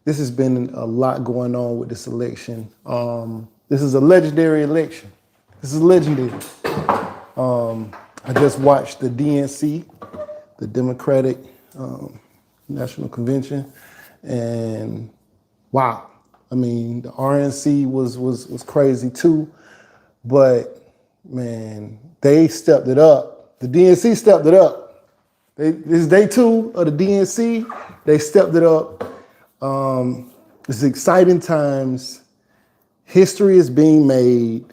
this has been a lot going on with this election. This is a legendary election. This is legendary. I just watched the DNC, the Democratic National Convention, and wow. I mean, the RNC was crazy too, but man, they stepped it up. The DNC stepped it up. This is day 2 of the DNC. They stepped it up. It's exciting times. History is being made.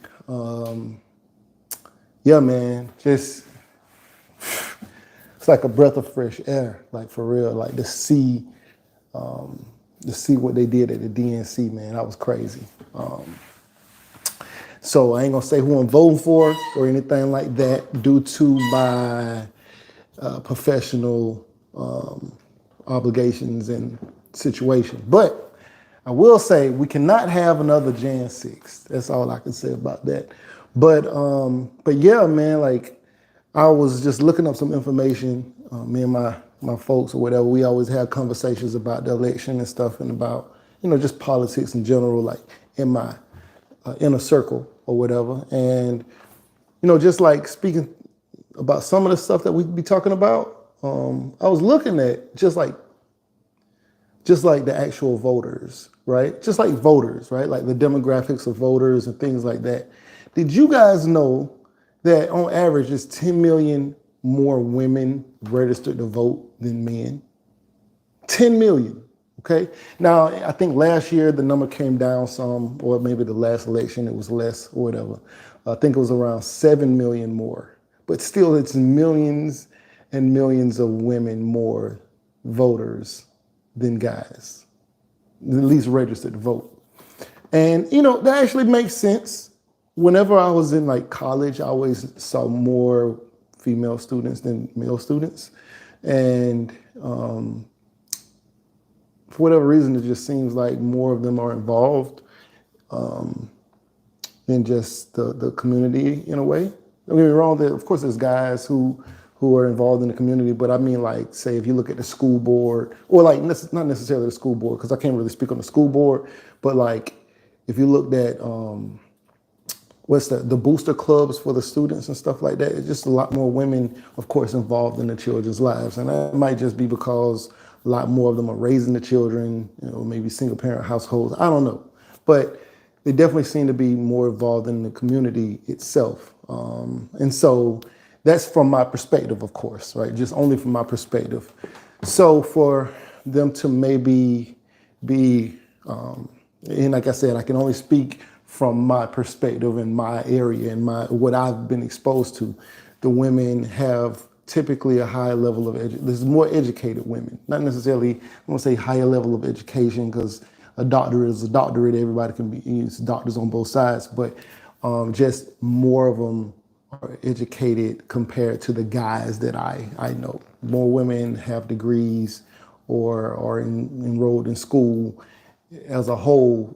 Yeah, man, just it's like a breath of fresh air, like for real, like to see what they did at the DNC, man, that was crazy. So I ain't gonna say who I'm voting for or anything like that due to my professional obligations and situation. But I will say we cannot have another Jan 6. That's all I can say about that. But yeah, man, like I was just looking up some information. Me and my folks or whatever, we always have conversations about the election and stuff and about, just politics in general, like in my inner circle or whatever. And, just like speaking about some of the stuff that we'd be talking about, I was looking at just like the actual voters, right? Just like voters, right? Like the demographics of voters and things like that. Did you guys know that on average it's 10 million more women registered to vote than men? 10 million, okay? Now, I think last year the number came down some, or maybe the last election it was less or whatever. I think it was around 7 million more. But still, it's millions and millions of women more voters than guys, at least registered to vote. And, that actually makes sense. Whenever I was in like college, I always saw more female students than male students. And for whatever reason, it just seems like more of them are involved in just the community in a way. Don't get me wrong, of course there's guys who are involved in the community, but I mean like, say if you look at the school board, or like not necessarily the school board, because I can't really speak on the school board, but like if you looked at, the booster clubs for the students and stuff like that. It's just a lot more women, of course, involved in the children's lives. And that might just be because a lot more of them are raising the children, maybe single parent households. I don't know. But they definitely seem to be more involved in the community itself. And so that's from my perspective, of course, right? Just only from my perspective. So for them to maybe be, and like I said, I can only speak from my perspective in my area and what I've been exposed to. The women have typically a high level of there's more educated women, not necessarily, I won't say higher level of education because a doctorate is a doctorate, everybody can be doctors on both sides, but just more of them are educated compared to the guys that I know. More women have degrees or are enrolled in school as a whole,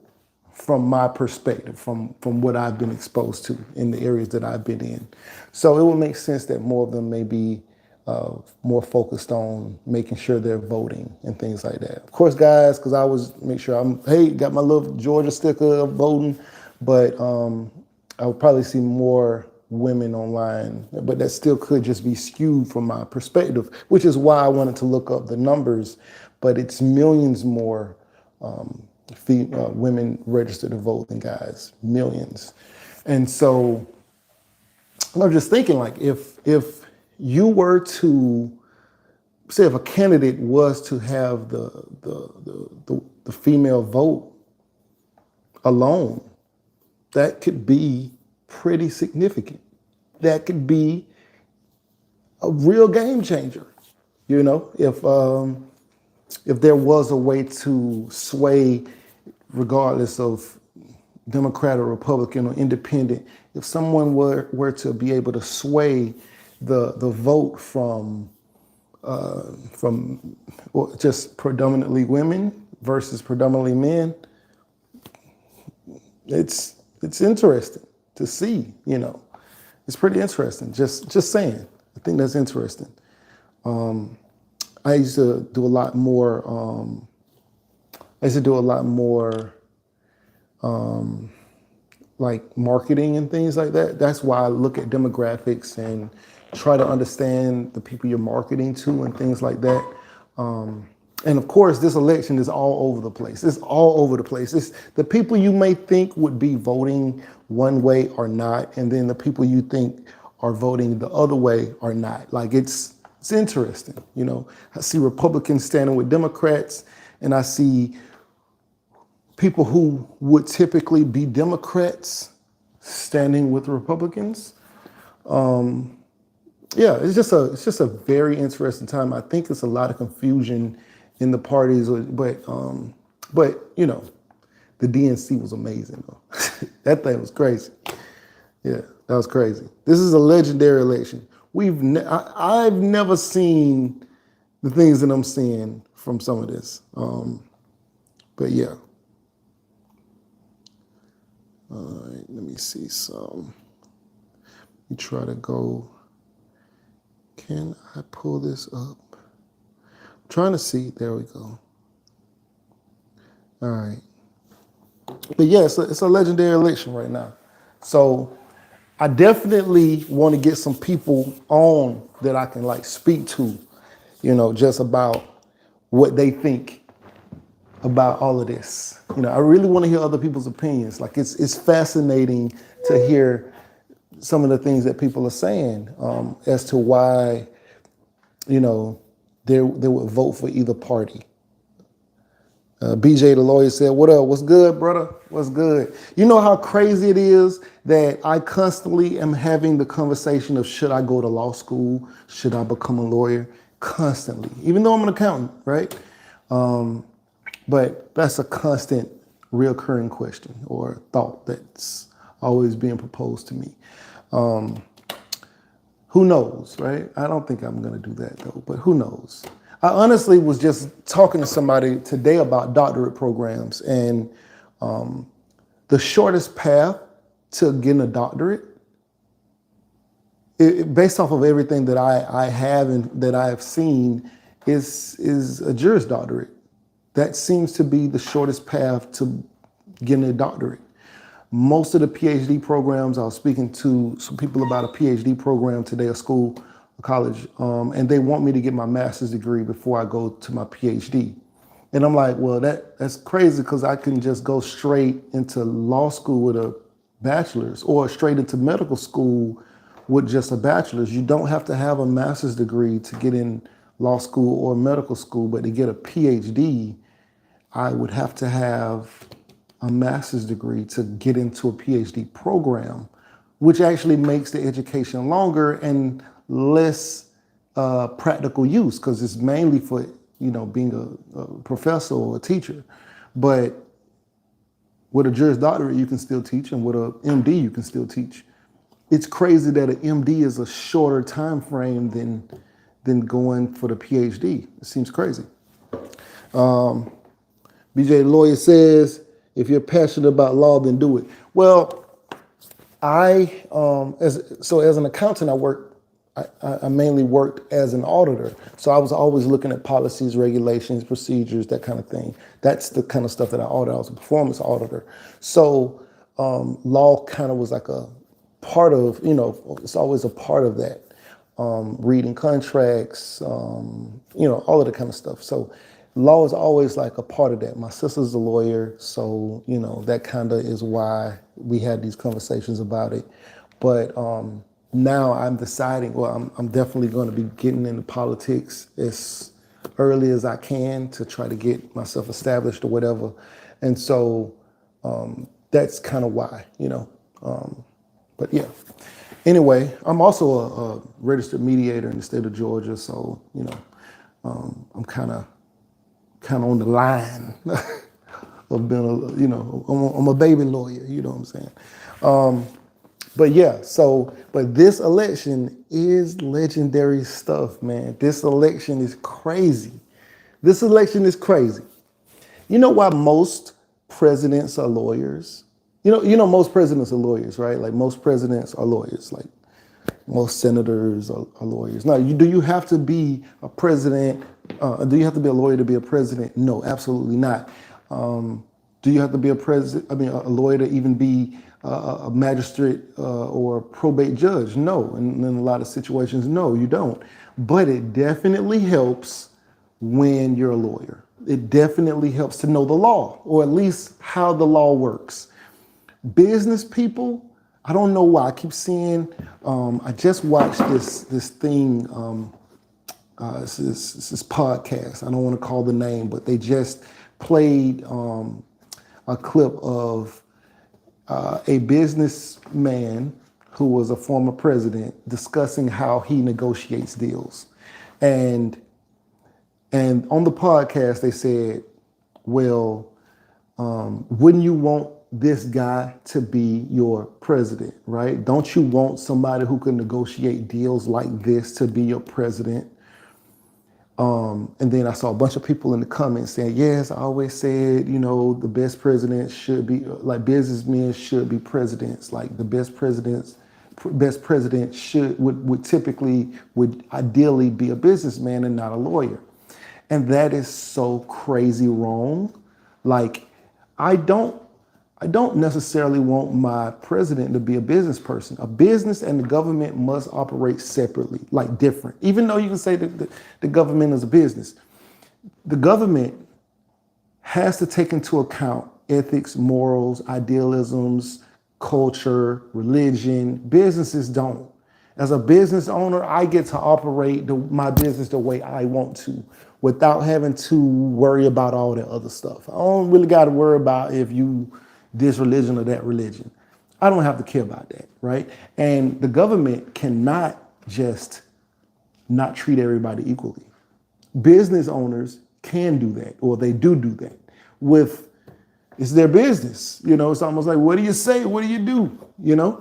from my perspective, from what I've been exposed to in the areas that I've been in. So it would make sense that more of them may be more focused on making sure they're voting and things like that. Of course, guys, because I always make sure got my little Georgia sticker of voting, but I would probably see more women online, but that still could just be skewed from my perspective, which is why I wanted to look up the numbers, but it's millions more women registered to vote than guys, millions. And so I'm just thinking, like, if you were to say, if a candidate was to have the female vote alone, that could be pretty significant. That could be a real game changer, if there was a way to sway, regardless of Democrat or Republican or independent, if someone were to be able to sway the vote from just predominantly women versus predominantly men, it's interesting to see, It's pretty interesting, just saying. I think that's interesting. I used to do a lot more I used to do a lot more like marketing and things like that. That's why I look at demographics and try to understand the people you're marketing to and things like that. And of course, this election is all over the place. It's all over the place. It's the people you may think would be voting one way or not, and then the people you think are voting the other way or not. Like it's interesting, you know. I see Republicans standing with Democrats, and I see people who would typically be Democrats standing with Republicans. Yeah, it's just a very interesting time. I think it's a lot of confusion in the parties, but you know, the DNC was amazing though. That thing was crazy. Yeah, that was crazy. This is a legendary election. I've never seen the things that I'm seeing from some of this. But yeah. All right, let me see some. Let me try to go. Can I pull this up? I'm trying to see. There we go. All right. But yeah, it's a legendary election right now. So I definitely want to get some people on that I can like speak to, you know, just about what they think about all of this. You know, I really want to hear other people's opinions. Like it's fascinating to hear some of the things that people are saying as to why, you know, they would vote for either party. BJ the lawyer said, "What up? What's good, brother? What's good?" You know how crazy it is that I constantly am having the conversation of should I go to law school? Should I become a lawyer? Constantly, even though I'm an accountant, right? But that's a constant reoccurring question or thought that's always being proposed to me. Who knows, right? I don't think I'm gonna do that though, but who knows? I honestly was just talking to somebody today about doctorate programs, and the shortest path to getting a doctorate, based off of everything that I have and that I have seen, is a Juris Doctorate. That seems to be the shortest path to getting a doctorate. Most of the PhD programs, I was speaking to some people about a PhD program today, a school, a college, and they want me to get my master's degree before I go to my PhD. And I'm like, well, that's crazy because I can just go straight into law school with a bachelor's or straight into medical school with just a bachelor's. You don't have to have a master's degree to get in law school or medical school, but to get a PhD, I would have to have a master's degree to get into a PhD program, which actually makes the education longer and less practical use because it's mainly for, you know, being a professor or a teacher. But with a Juris Doctorate, you can still teach, and with a MD, you can still teach. It's crazy that an MD is a shorter time frame than going for the PhD. It seems crazy. BJ the lawyer says, if you're passionate about law, then do it. Well, as an accountant, I mainly worked as an auditor. So I was always looking at policies, regulations, procedures, that kind of thing. That's the kind of stuff that I audit. I was a performance auditor. So law kind of was like a part of, you know, it's always a part of that. Reading contracts, you know, all of that kind of stuff. So law is always like a part of that. My sister's a lawyer, so, you know, that kind of is why we had these conversations about it. But now I'm deciding, well, I'm definitely going to be getting into politics as early as I can to try to get myself established or whatever. And so that's kind of why, you know. But yeah. Anyway, I'm also a registered mediator in the state of Georgia, so, you know, I'm kind of on the line of being you know, I'm a baby lawyer, you know what I'm saying? But yeah, but this election is legendary stuff, man. This election is crazy. This election is crazy. You know why most presidents are lawyers? You know most presidents are lawyers, right? Like most presidents are lawyers, like most senators are lawyers. Now, do you have to be a president? Do you have to be a lawyer to be a president? No, absolutely not. Do you have to be a lawyer to even be a magistrate or a probate judge? No. And in a lot of situations, no, you don't. But it definitely helps when you're a lawyer. It definitely helps to know the law, or at least how the law works. Business people, I don't know why. I keep seeing, I just watched this thing, it's this podcast. I don't want to call the name, but they just played a clip of a businessman who was a former president discussing how he negotiates deals. And on the podcast, they said, well, wouldn't you want this guy to be your president, right? Don't you want somebody who can negotiate deals like this to be your president? And then I saw a bunch of people in the comments saying, yes, I always said, the best presidents should be, like businessmen should be presidents, like the best president would ideally be a businessman and not a lawyer. And that is so crazy wrong. Like, I don't necessarily want my president to be a business person. A business and the government must operate separately, like different. Even though you can say that the government is a business, the government has to take into account ethics, morals, idealisms, culture, religion. Businesses don't. As a business owner, I get to operate my business the way I want to without having to worry about all that other stuff. I don't really got to worry about if you this religion or that religion. I don't have to care about that, right? And the government cannot just not treat everybody equally. Business owners can do that, or they do that. It's their business, it's almost like, what do you say? What do you do? Now,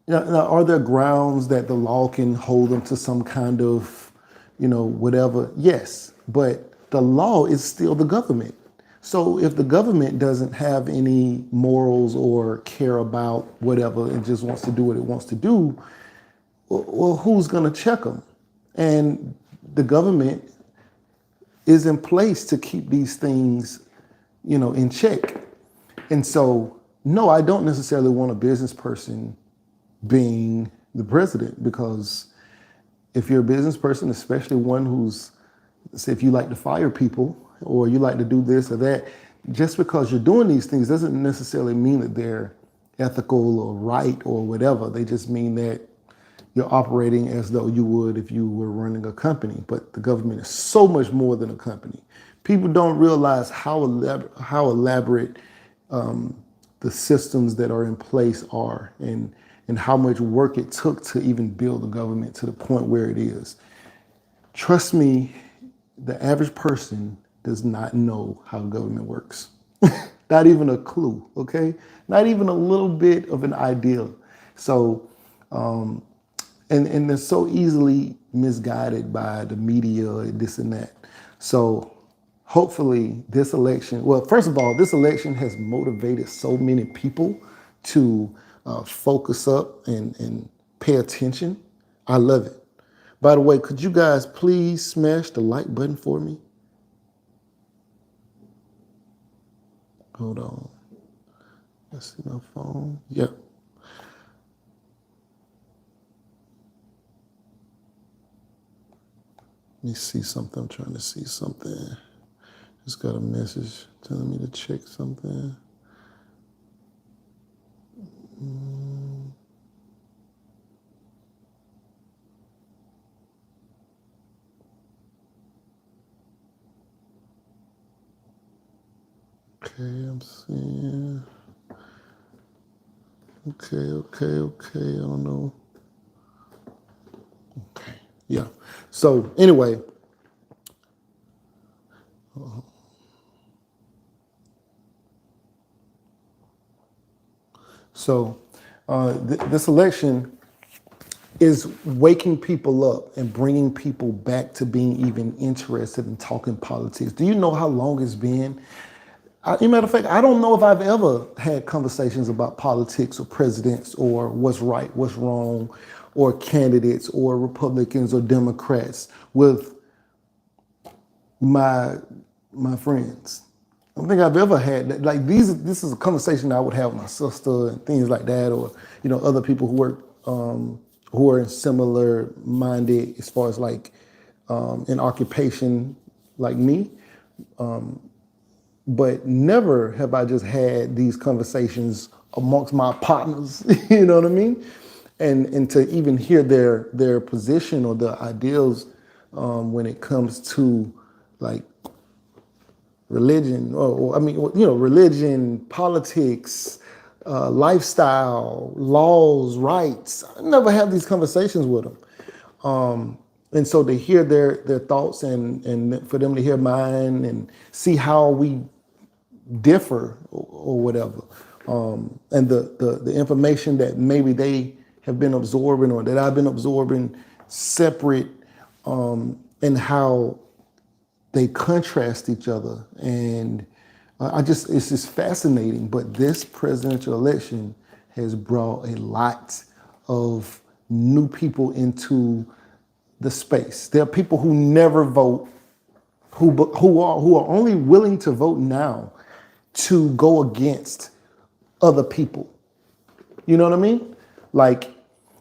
are there grounds that the law can hold them to some kind of, whatever? Yes, but the law is still the government. So if the government doesn't have any morals or care about whatever and just wants to do what it wants to do, well, who's going to check them? And the government is in place to keep these things, in check. And so, no, I don't necessarily want a business person being the president, because if you're a business person, especially one who's, say, if you like to fire people or you like to do this or that, just because you're doing these things doesn't necessarily mean that they're ethical or right or whatever. They just mean that you're operating as though you would if you were running a company. But the government is so much more than a company. People don't realize how elaborate the systems that are in place are, and how much work it took to even build the government to the point where it is. Trust me, the average person does not know how the government works. Not even a clue, okay? Not even a little bit of an idea. So, and they're so easily misguided by the media and this and that. So hopefully this election, well, first of all, this election has motivated so many people to focus up and pay attention. I love it. By the way, could you guys please smash the like button for me? Hold on. Let's see my phone. Yep. Let me see something. I'm trying to see something. Just got a message telling me to check something. Okay, I'm seeing. Okay. I don't know. Okay, yeah. So anyway. So this election is waking people up and bringing people back to being even interested in talking politics. Do you know how long it's been? As a matter of fact, I don't know if I've ever had conversations about politics or presidents or what's right, what's wrong, or candidates or Republicans or Democrats with my my friends. I don't think I've ever had that. Like this is a conversation I would have with my sister and things like that, or other people who work who are similar minded as far as like in occupation like me. But never have I just had these conversations amongst my partners, you know what I mean? And to even hear their position or their ideals when it comes to like religion, religion, politics, lifestyle, laws, rights. I never have these conversations with them. And so to hear their thoughts and for them to hear mine and see how we differ or whatever, and the information that maybe they have been absorbing or that I've been absorbing separate, and how they contrast each other. And it's just fascinating. But this presidential election has brought a lot of new people into the space. There are people who never vote, who are only willing to vote now to go against other people. You know what I mean? Like,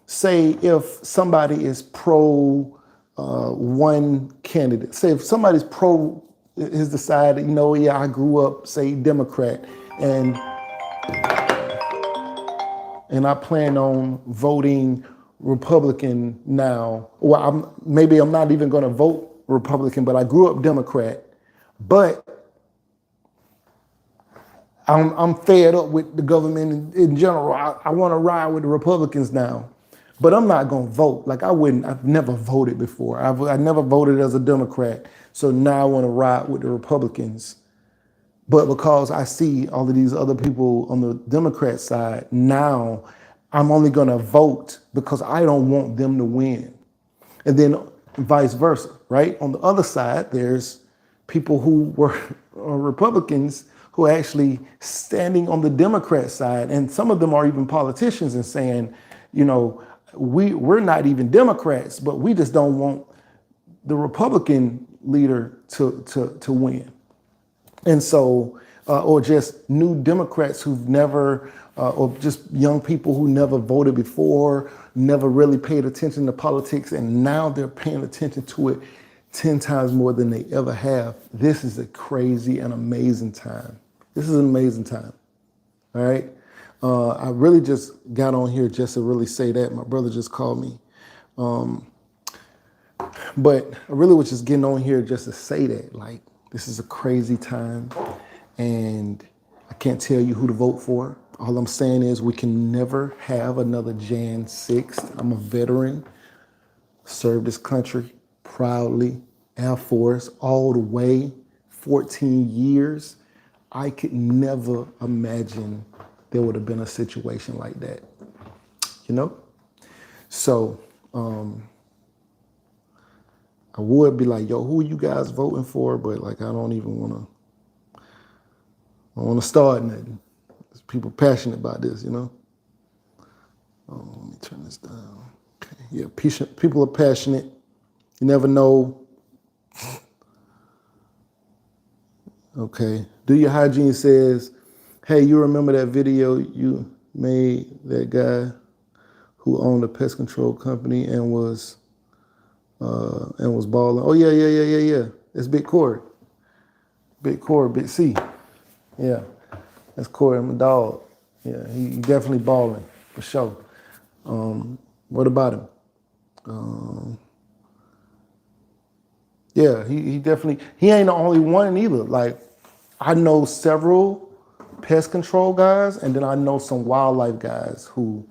say if somebody is pro one candidate, say if somebody's pro has decided, I grew up, say, Democrat, and I plan on voting Republican now. Well, maybe I'm not even going to vote Republican, but I grew up Democrat. But I'm fed up with the government in general. I want to ride with the Republicans now. But I'm not going to vote. Like I've never voted before. I never voted as a Democrat. So now I want to ride with the Republicans. But because I see all of these other people on the Democrat side, now I'm only going to vote because I don't want them to win. And then vice versa, right? On the other side, there's people who were Republicans who are actually standing on the Democrat side. And some of them are even politicians and saying, we're not even Democrats, but we just don't want the Republican leader to win. And so, or just new Democrats who've never, or just young people who never voted before, never really paid attention to politics, and now they're paying attention to it 10 times more than they ever have. This is a crazy and amazing time. This is an amazing time, all right? I really just got on here just to really say that. My brother just called me. But I really was just getting on here just to say that, like, this is a crazy time, and I can't tell you who to vote for. All I'm saying is we can never have another Jan 6th. I'm a veteran, served this country proudly, Air Force, all the way, 14 years. I could never imagine there would have been a situation like that, So I would be like, yo, who are you guys voting for? But like, I don't want to start nothing. There's people passionate about this, Oh, let me turn this down. Okay, yeah, people are passionate. You never know. Okay, Do Your Hygiene says, hey, you remember that video you made, that guy who owned a pest control company and was balling? Oh, yeah. It's Big Corey. Big Corey, Big C. Yeah, that's Corey, I'm a dog. Yeah, he definitely balling, for sure. What about him? Yeah, he definitely, he ain't the only one either. Like, I know several pest control guys, and then I know some wildlife guys who,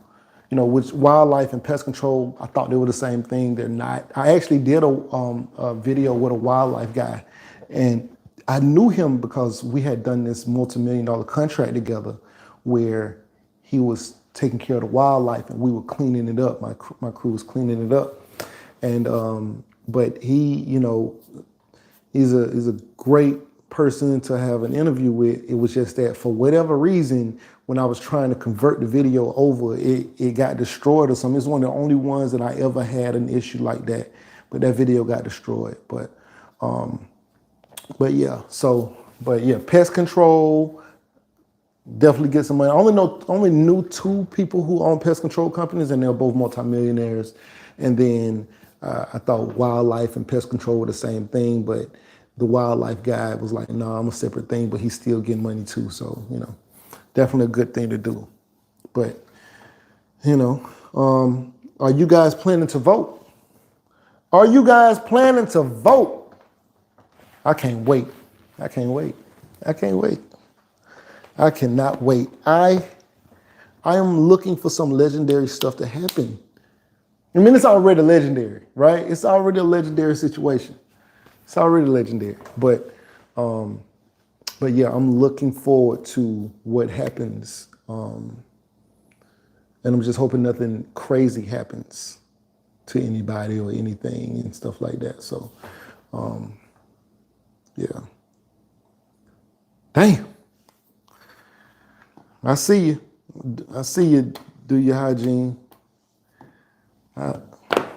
which wildlife and pest control, I thought they were the same thing. They're not. I actually did a video with a wildlife guy, and I knew him because we had done this multi-million-dollar contract together where he was taking care of the wildlife and we were cleaning it up. My crew was cleaning it up. And, but he, he's a great person to have an interview with. It was just that for whatever reason, when I was trying to convert the video over, it got destroyed or something. It's one of the only ones that I ever had an issue like that, but that video got destroyed. But But yeah, pest control, definitely get some money. Only knew two people who own pest control companies, and they're both multimillionaires. And then I thought wildlife and pest control were the same thing, but the wildlife guy was like, "No, I'm a separate thing," but he's still getting money too. So definitely a good thing to do. But are you guys planning to vote? Are you guys planning to vote? I can't wait. I can't wait. I can't wait. I cannot wait. I am looking for some legendary stuff to happen. I mean, it's already legendary, right? It's already a legendary situation. It's already legendary. But yeah, I'm looking forward to what happens. And I'm just hoping nothing crazy happens to anybody or anything and stuff like that. So, yeah. Damn. I see you. I see you do your hygiene. I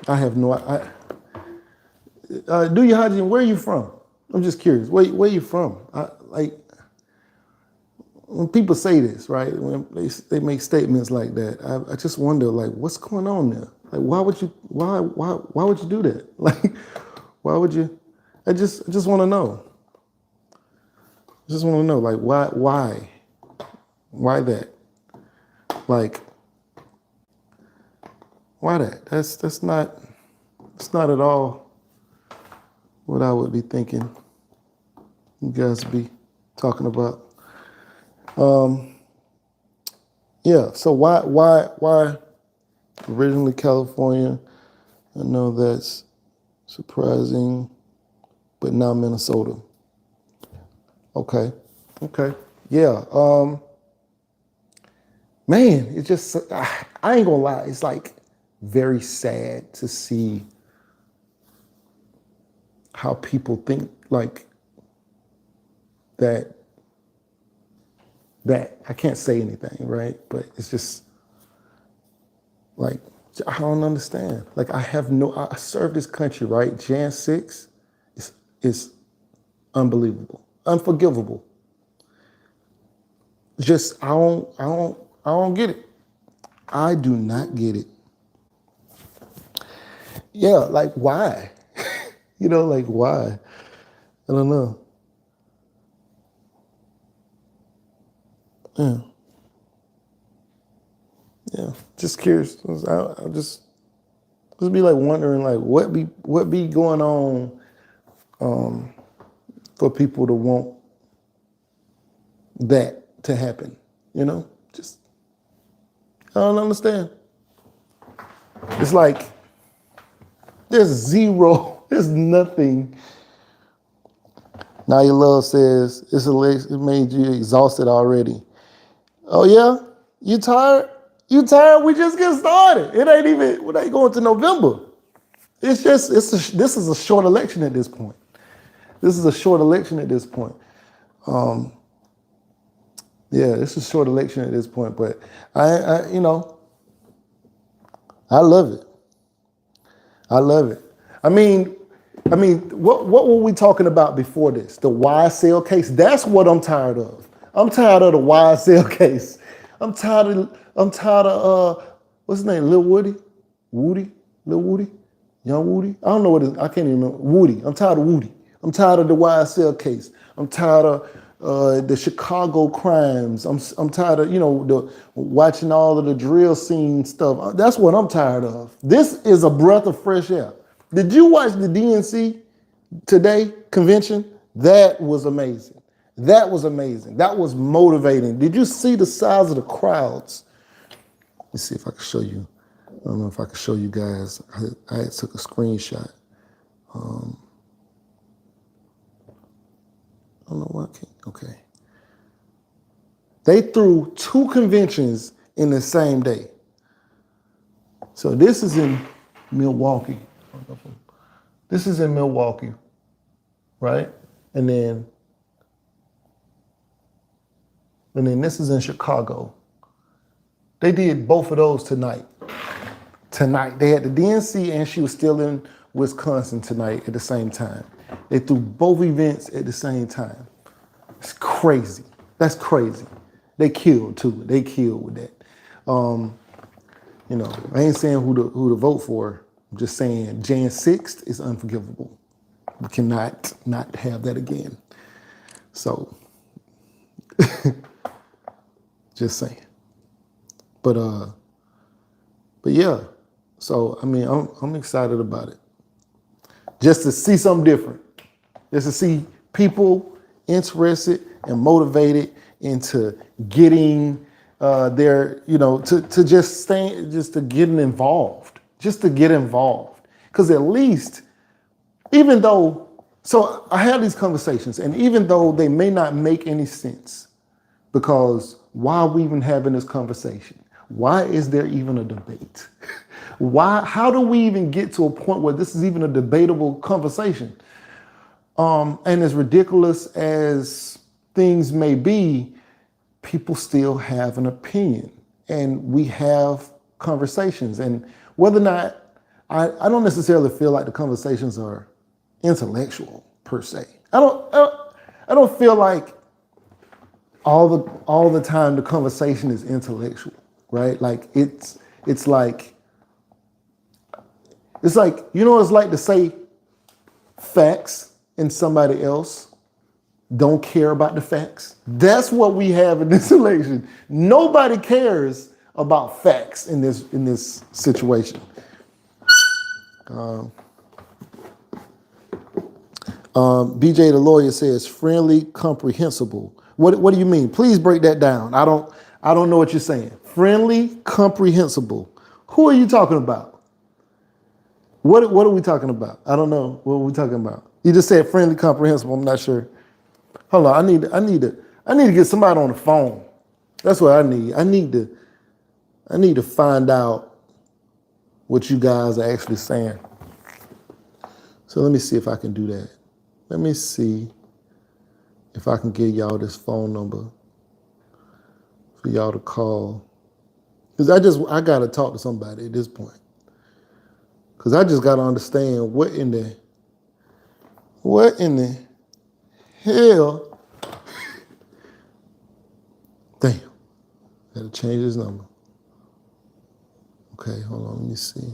have no. Do your hygiene. Where are you from? I'm just curious. Where you from? When people say this, right? When they make statements like that, I just wonder, like, what's going on there? Like, why would you do that? Like, why would you? I just want to know. I just want to know, like, why that? Like, why that? That's not at all what I would be thinking you guys be talking about. Yeah, so why originally California? I know that's surprising, but now Minnesota. Okay. Yeah, man, it's just, I ain't gonna lie, it's like very sad to see how people think like that I can't say anything, right? But it's just like, I don't understand. Like, I served this country, right? Jan 6 is unbelievable, unforgivable. Just, I don't get it. I do not get it. Yeah, like, why? Like, why? I don't know. Yeah, just curious. I just be like wondering, like, what be going on for people to want that to happen. Just, I don't understand. It's like there's nothing. Now Your Love says it made you exhausted already. Oh yeah? You tired? You tired? We just get started. It ain't going to November. This is a short election at this point. This is a short election at this point. Yeah, this is a short election at this point, but I love it. I love it. I mean, what were we talking about before this? The YSL case. That's what I'm tired of. I'm tired of the YSL case. I'm tired of what's his name? Lil Woody? Lil Woody? Young Woody? I don't know what it is. I can't even remember. Woody. I'm tired of Woody. I'm tired of the YSL case. I'm tired of the Chicago crimes. I'm tired of, the watching all of the drill scene stuff. That's what I'm tired of. This is a breath of fresh air. Did you watch the DNC today convention? That was amazing. That was amazing. That was motivating. Did you see the size of the crowds? Let's see if I can show you. I don't know if I can show you guys. I took a screenshot. I don't know why I can't. Okay. They threw 2 conventions in the same day. So this is in Milwaukee. This is in Milwaukee, right? And then this is in Chicago. They did both of those tonight. They had the DNC and she was still in Wisconsin tonight at the same time. They threw both events at the same time. It's crazy. That's crazy. They killed too. They killed with that. You know, I ain't saying who to vote for. I'm just saying Jan 6th is unforgivable. We cannot not have that again. So, just saying. But yeah. So I mean, I'm excited about it. Just to see something different. Just to see people interested and motivated into getting their, you know, to just stay, just to getting involved. Just to get involved. Because at least, even though, so I have these conversations, and even though they may not make any sense, because why are we even having this conversation? Why is there even a debate? How do we even get to a point where this is even a debatable conversation? And as ridiculous as things may be, people still have an opinion, and we have conversations. And whether or not, I don't necessarily feel like the conversations are intellectual per se. I don't feel like all the time the conversation is intellectual, right? Like it's like, you know what it's like to say facts and somebody else don't care about the facts? That's what we have in this election. Nobody cares about facts in this situation. BJ the lawyer says friendly, comprehensible. What do you mean? Please break that down. I don't know what you're saying. Friendly, comprehensible. Who are you talking about? What are we talking about? I don't know. What are we talking about? You just said friendly, comprehensible. I'm not sure. Hold on. I need to get somebody on the phone. That's what I need. I need to find out what you guys are actually saying. So let me see if I can do that. Let me see if I can give y'all this phone number for y'all to call. Because I got to talk to somebody at this point. Because I just got to understand what in the hell. Damn. Got to change his number. Okay, hold on, let me see.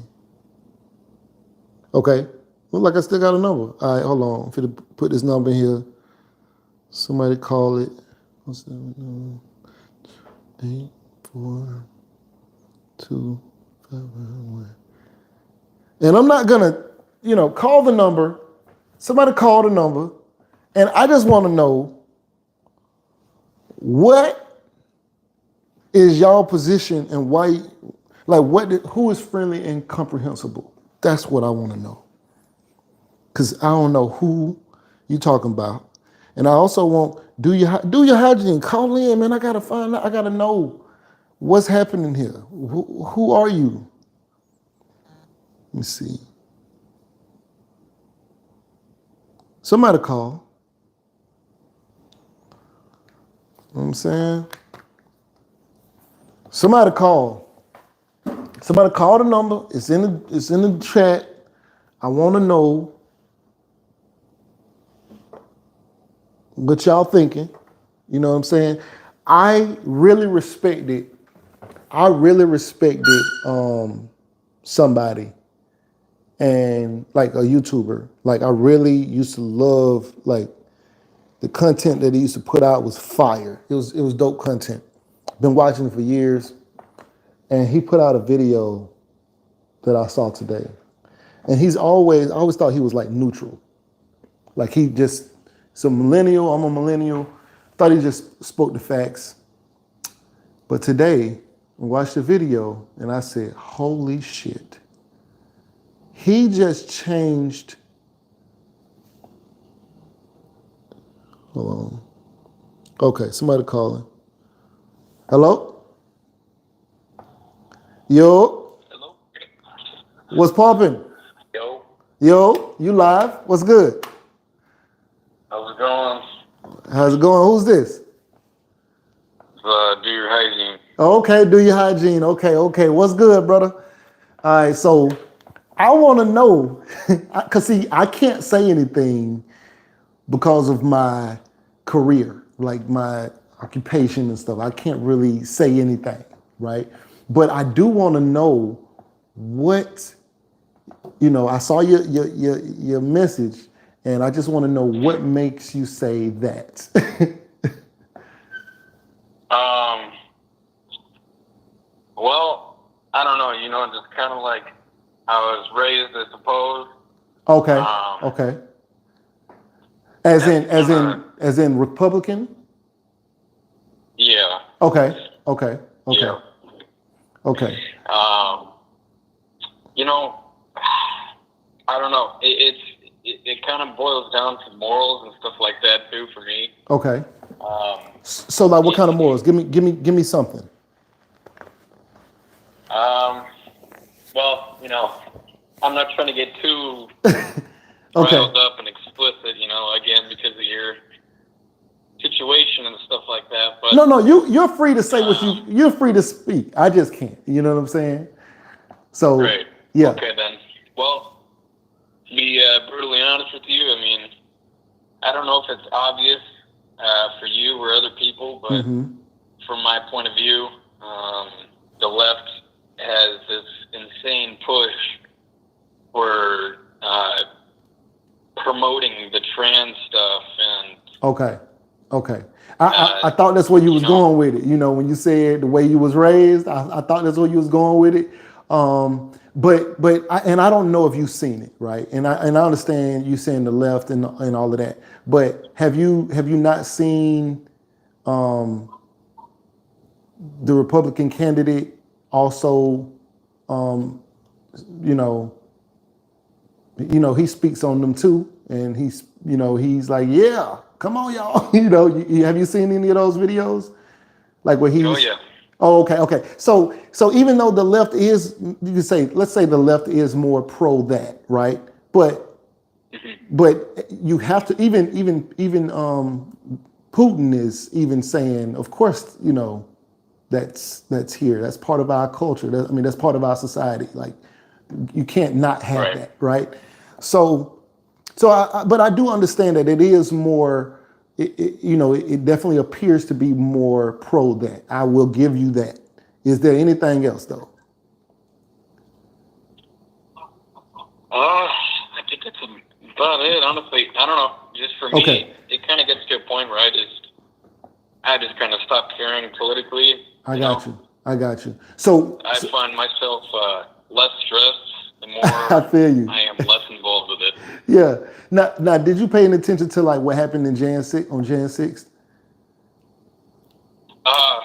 Okay, look like I still got a number. All right, hold on. I'm finna put this number in here. Somebody call it. What's that number? 842-551. And I'm not gonna, call the number. Somebody call the number, and I just want to know what is y'all position and why. Who is friendly and comprehensible? That's what I want to know. Because I don't know who you talking about. And I also want, do your hygiene. Call in, man. I got to find out. I got to know what's happening here. Who are you? Let me see. Somebody call. You know what I'm saying? Somebody call. Somebody call the number. It's in the chat. I want to know what y'all thinking. You know what I'm saying? I really respected somebody, and like a YouTuber. Like I really used to love the content that he used to put out was fire. It was dope content. Been watching it for years. And he put out a video that I saw today. And I always thought he was like neutral. Like he's a millennial, I'm a millennial. Thought he just spoke the facts. But today, I watched the video and I said, holy shit. He just changed. Hold on. Okay, somebody calling. Hello? Yo. Hello. What's poppin'? Yo, you live? What's good? How's it going? How's it going? Who's this? Do your hygiene. Okay, do your hygiene. Okay. What's good, brother? All right, so I want to know, because see, I can't say anything because of my career, like my occupation and stuff. I can't really say anything, right? But I do want to know what, I saw your message, and I just want to know what makes you say that. Um, well, I don't know, just kind of like I was raised, I suppose. Okay, Um, okay. As that's in, as kinda, in, as in Republican? yeah, Okay, okay, okay, yeah. okay, Um, you know, I don't know. It kind of boils down to morals and stuff like that too for me. okay. Um, So, like, what kind of it, morals? Give me something. um, well, I'm not trying to get too Okay. riled up and explicit, again because of your situation and stuff like that. But No, no, you're free to say what um, you're free to speak. I just can't. You know what I'm saying? So, great. yeah. Okay then. Well, to be brutally honest with you, I mean, I don't know if it's obvious for you or other people, but Mm-hmm. from my point of view, the left has this insane push for promoting the trans stuff, and Okay. Okay. I uh, thought that's where you you was know, going with it. When you said the way you was raised, I thought that's where you was going with it. But I don't know if you've seen it, right? And I understand you saying the left and all of that. But have you not seen the Republican candidate also, um, you know, he speaks on them too, and he's like, yeah, come on, y'all. Have you seen any of those videos? Like where oh he's, yeah, oh, okay, okay. So even though the left is, let's say the left is more pro that, right? But you have to even Putin is even saying, of course, that's here. That's part of our culture. That's part of our society. Like you can't not have right, that, right? So, but I do understand that it is more. It definitely appears to be more pro that. I will give you that. Is there anything else though? I think that's about it. Honestly, I don't know. Just for Okay, me, it kind of gets to a point where I just kind of stop caring politically. I got you. I got you. So, I find myself less stressed the I more feel you. I am less involved with it. Yeah. Now, did you pay any attention to like what happened in Jan 6 on Jan 6th? Uh,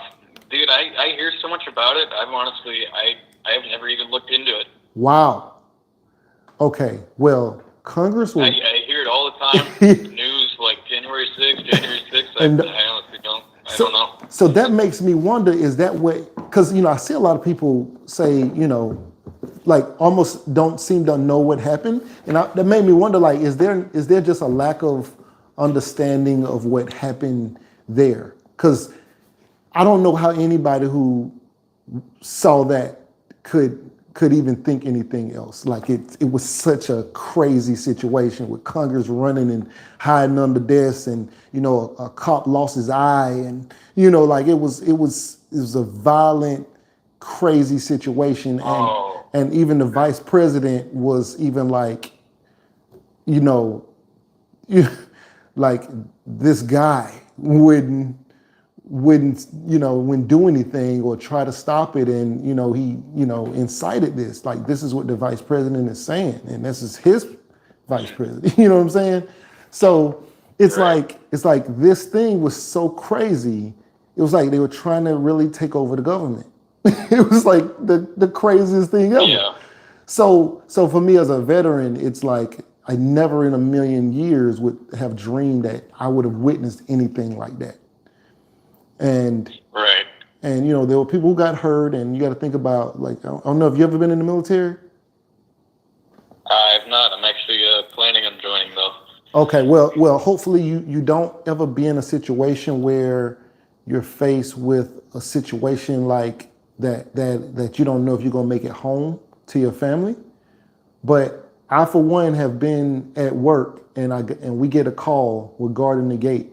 dude, I hear so much about it. I have never even looked into it. Wow. Okay. Well, Congress I, will, I hear it all the time. News like January 6th, January 6th. and I honestly don't. I so don't know. so that makes me wonder: is that what? Because I see a lot of people say like almost don't seem to know what happened, and that made me wonder: like, is there just a lack of understanding of what happened there? Because I don't know how anybody who saw that could even think anything else. Like it was such a crazy situation with Congress running and hiding under desks, and a cop lost his eye, and like it was a violent, crazy situation, and Oh, and even the vice president was even like, you know, like this guy wouldn't do anything or try to stop it, and he incited this. Like, this is what the vice president is saying, and this is his vice president. You know what I'm saying? So right. it's like this thing was so crazy. It was like they were trying to really take over the government. It was like the craziest thing ever. Yeah. So for me as a veteran, it's like I never in a million years would have dreamed that I would have witnessed anything like that. And Right. and there were people who got hurt, and you got to think about, like, I don't know if you ever been in the military. I've not. I'm actually planning on joining though. Okay, well, hopefully you don't ever be in a situation where you're faced with a situation like that you don't know if you're gonna make it home to your family. But I, for one, have been at work and we get a call regarding the gate,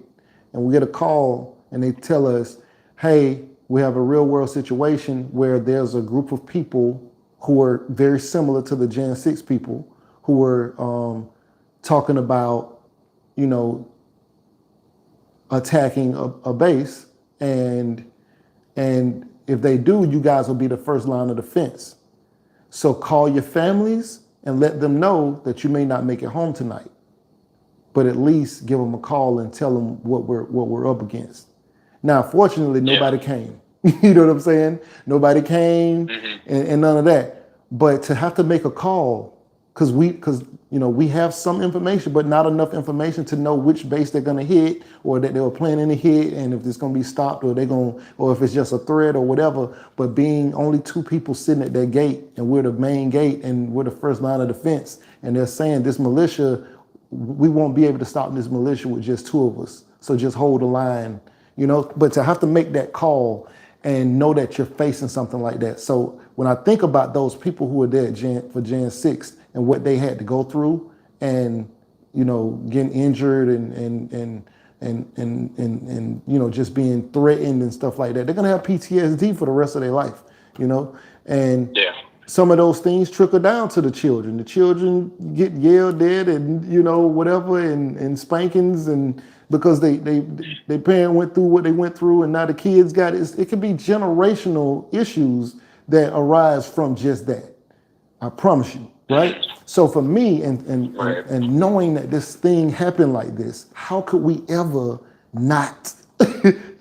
and we get a call and they tell us, hey, we have a real world situation where there's a group of people who are very similar to the Gen 6 people who are talking about, you know, attacking a base, and if they do, you guys will be the first line of defense. So call your families and let them know that you may not make it home tonight, but at least give them a call and tell them what we're up against. Now, fortunately, nobody came. You know what I'm saying? Nobody came, and none of that. But to have to make a call, because we have some information, but not enough information to know which base they're going to hit, or that they were planning to hit, and if it's going to be stopped, or if it's just a threat or whatever. But being only 2 people sitting at that gate, and we're the main gate, and we're the first line of defense, and they're saying this militia, we won't be able to stop this militia with just 2 of us. So just hold the line, But to have to make that call and know that you're facing something like that. So when I think about those people who were there for Gen 6 and what they had to go through, and getting injured and just being threatened and stuff like that, they're gonna have PTSD for the rest of their life, and some of those things trickle down to the children. The children get yelled at and whatever, and spankings, and because their parent went through what they went through, and now the kids got it. It can be generational issues that arise from just that. I promise you, right? So for me, and knowing that this thing happened like this, how could we ever not,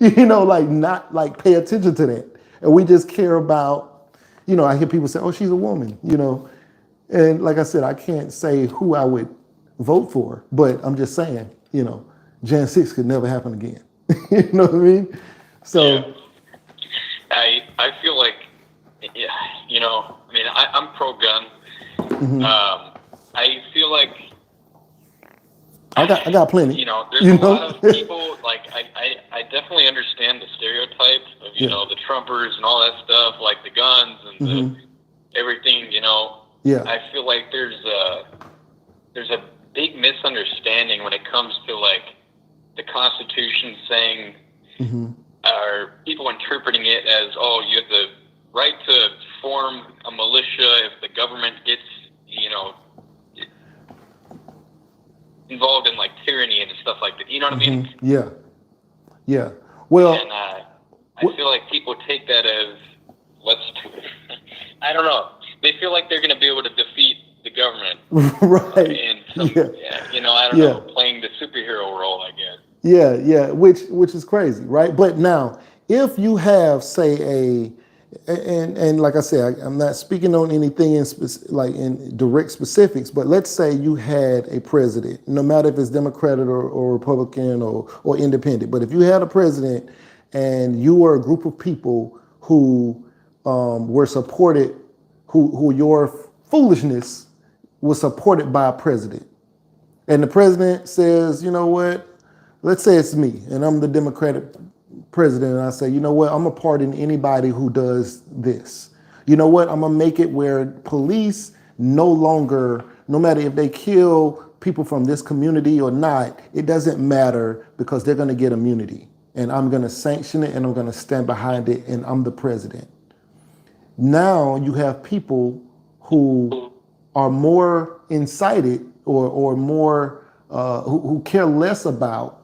not pay attention to that? And we just care about, I hear people say, "Oh, she's a woman," and like I said, I can't say who I would vote for, but I'm just saying, Gen 6 could never happen again. You know what I mean? So I feel like, I'm pro-gun. I feel like I got plenty. There's a lot of people, like, I definitely understand the stereotypes of, the Trumpers and all that stuff, like the guns and the everything, I feel like there's a big misunderstanding when it comes to, like, the Constitution saying, or people interpreting it as, oh, you have the right to form a militia if the government gets, involved in, like, tyranny and stuff like that. You know what I mean? Yeah. Well, and I feel like people take that as, I don't know. They feel like they're going to be able to defeat the government, right? And I don't know, playing the superhero role, I guess. Yeah, which is crazy, right? But now, if you have, say, and like I said, I'm not speaking on anything in direct specifics, but let's say you had a president, no matter if it's Democratic or Republican or independent, but if you had a president and you were a group of people who were supported, who your foolishness was supported by a president, and the president says, you know what, let's say it's me and I'm the Democratic president, and I say, you know what, I'm gonna pardon anybody who does this. You know what, I'm gonna make it where police no matter if they kill people from this community or not, it doesn't matter, because they're gonna get immunity, and I'm gonna sanction it, and I'm gonna stand behind it, and I'm the president. Now you have people who are more incited or more who care less about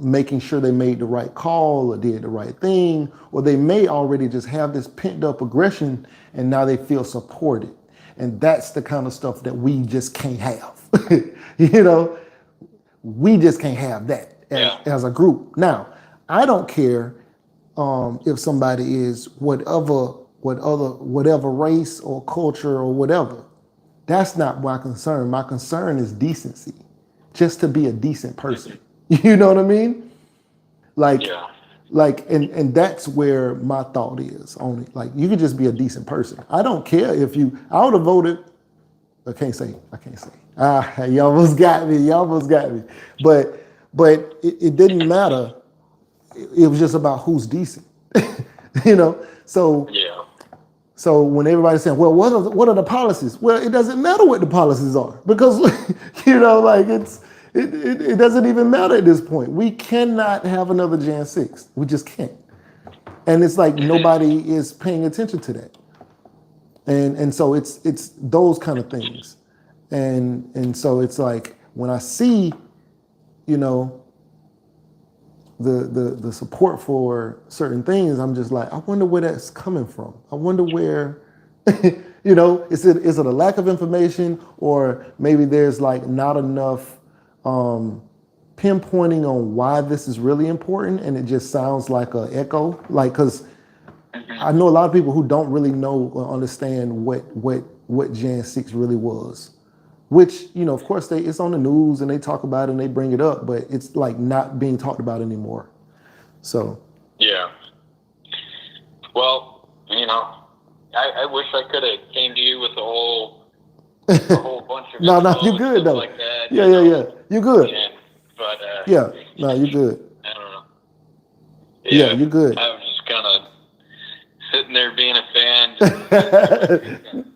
making sure they made the right call or did the right thing, or they may already just have this pent up aggression and now they feel supported. And that's the kind of stuff that we just can't have. We just can't have that as a group. Now, I don't care if somebody is whatever race or culture or whatever. That's not my concern. My concern is decency, just to be a decent person. You know what I mean? And that's where my thought is on it. Like, you could just be a decent person. I don't care I would have voted. I can't say. You almost got me. But it didn't matter. It was just about who's decent. So So when everybody's saying, well, what are the policies? Well, it doesn't matter what the policies are because, like it doesn't even matter at this point. We cannot have another Jan 6. We just can't. And it's like nobody is paying attention to that. And so it's those kind of things. And so it's like when I see, the support for certain things, I'm just like, I wonder where that's coming from. I wonder where, is it a lack of information, or maybe there's like not enough pinpointing on why this is really important, and it just sounds like an echo, like, because I know a lot of people who don't really know or understand what Jan 6 really was. Which, of course, it's on the news and they talk about it and they bring it up, but it's like not being talked about anymore. So. Yeah. Well, I wish I could have came to you with a whole bunch of no, you're good though. Like that. Yeah. You're good. But yeah, no, you're good. I don't know. Yeah, you're good. I was just kind of sitting there being a fan.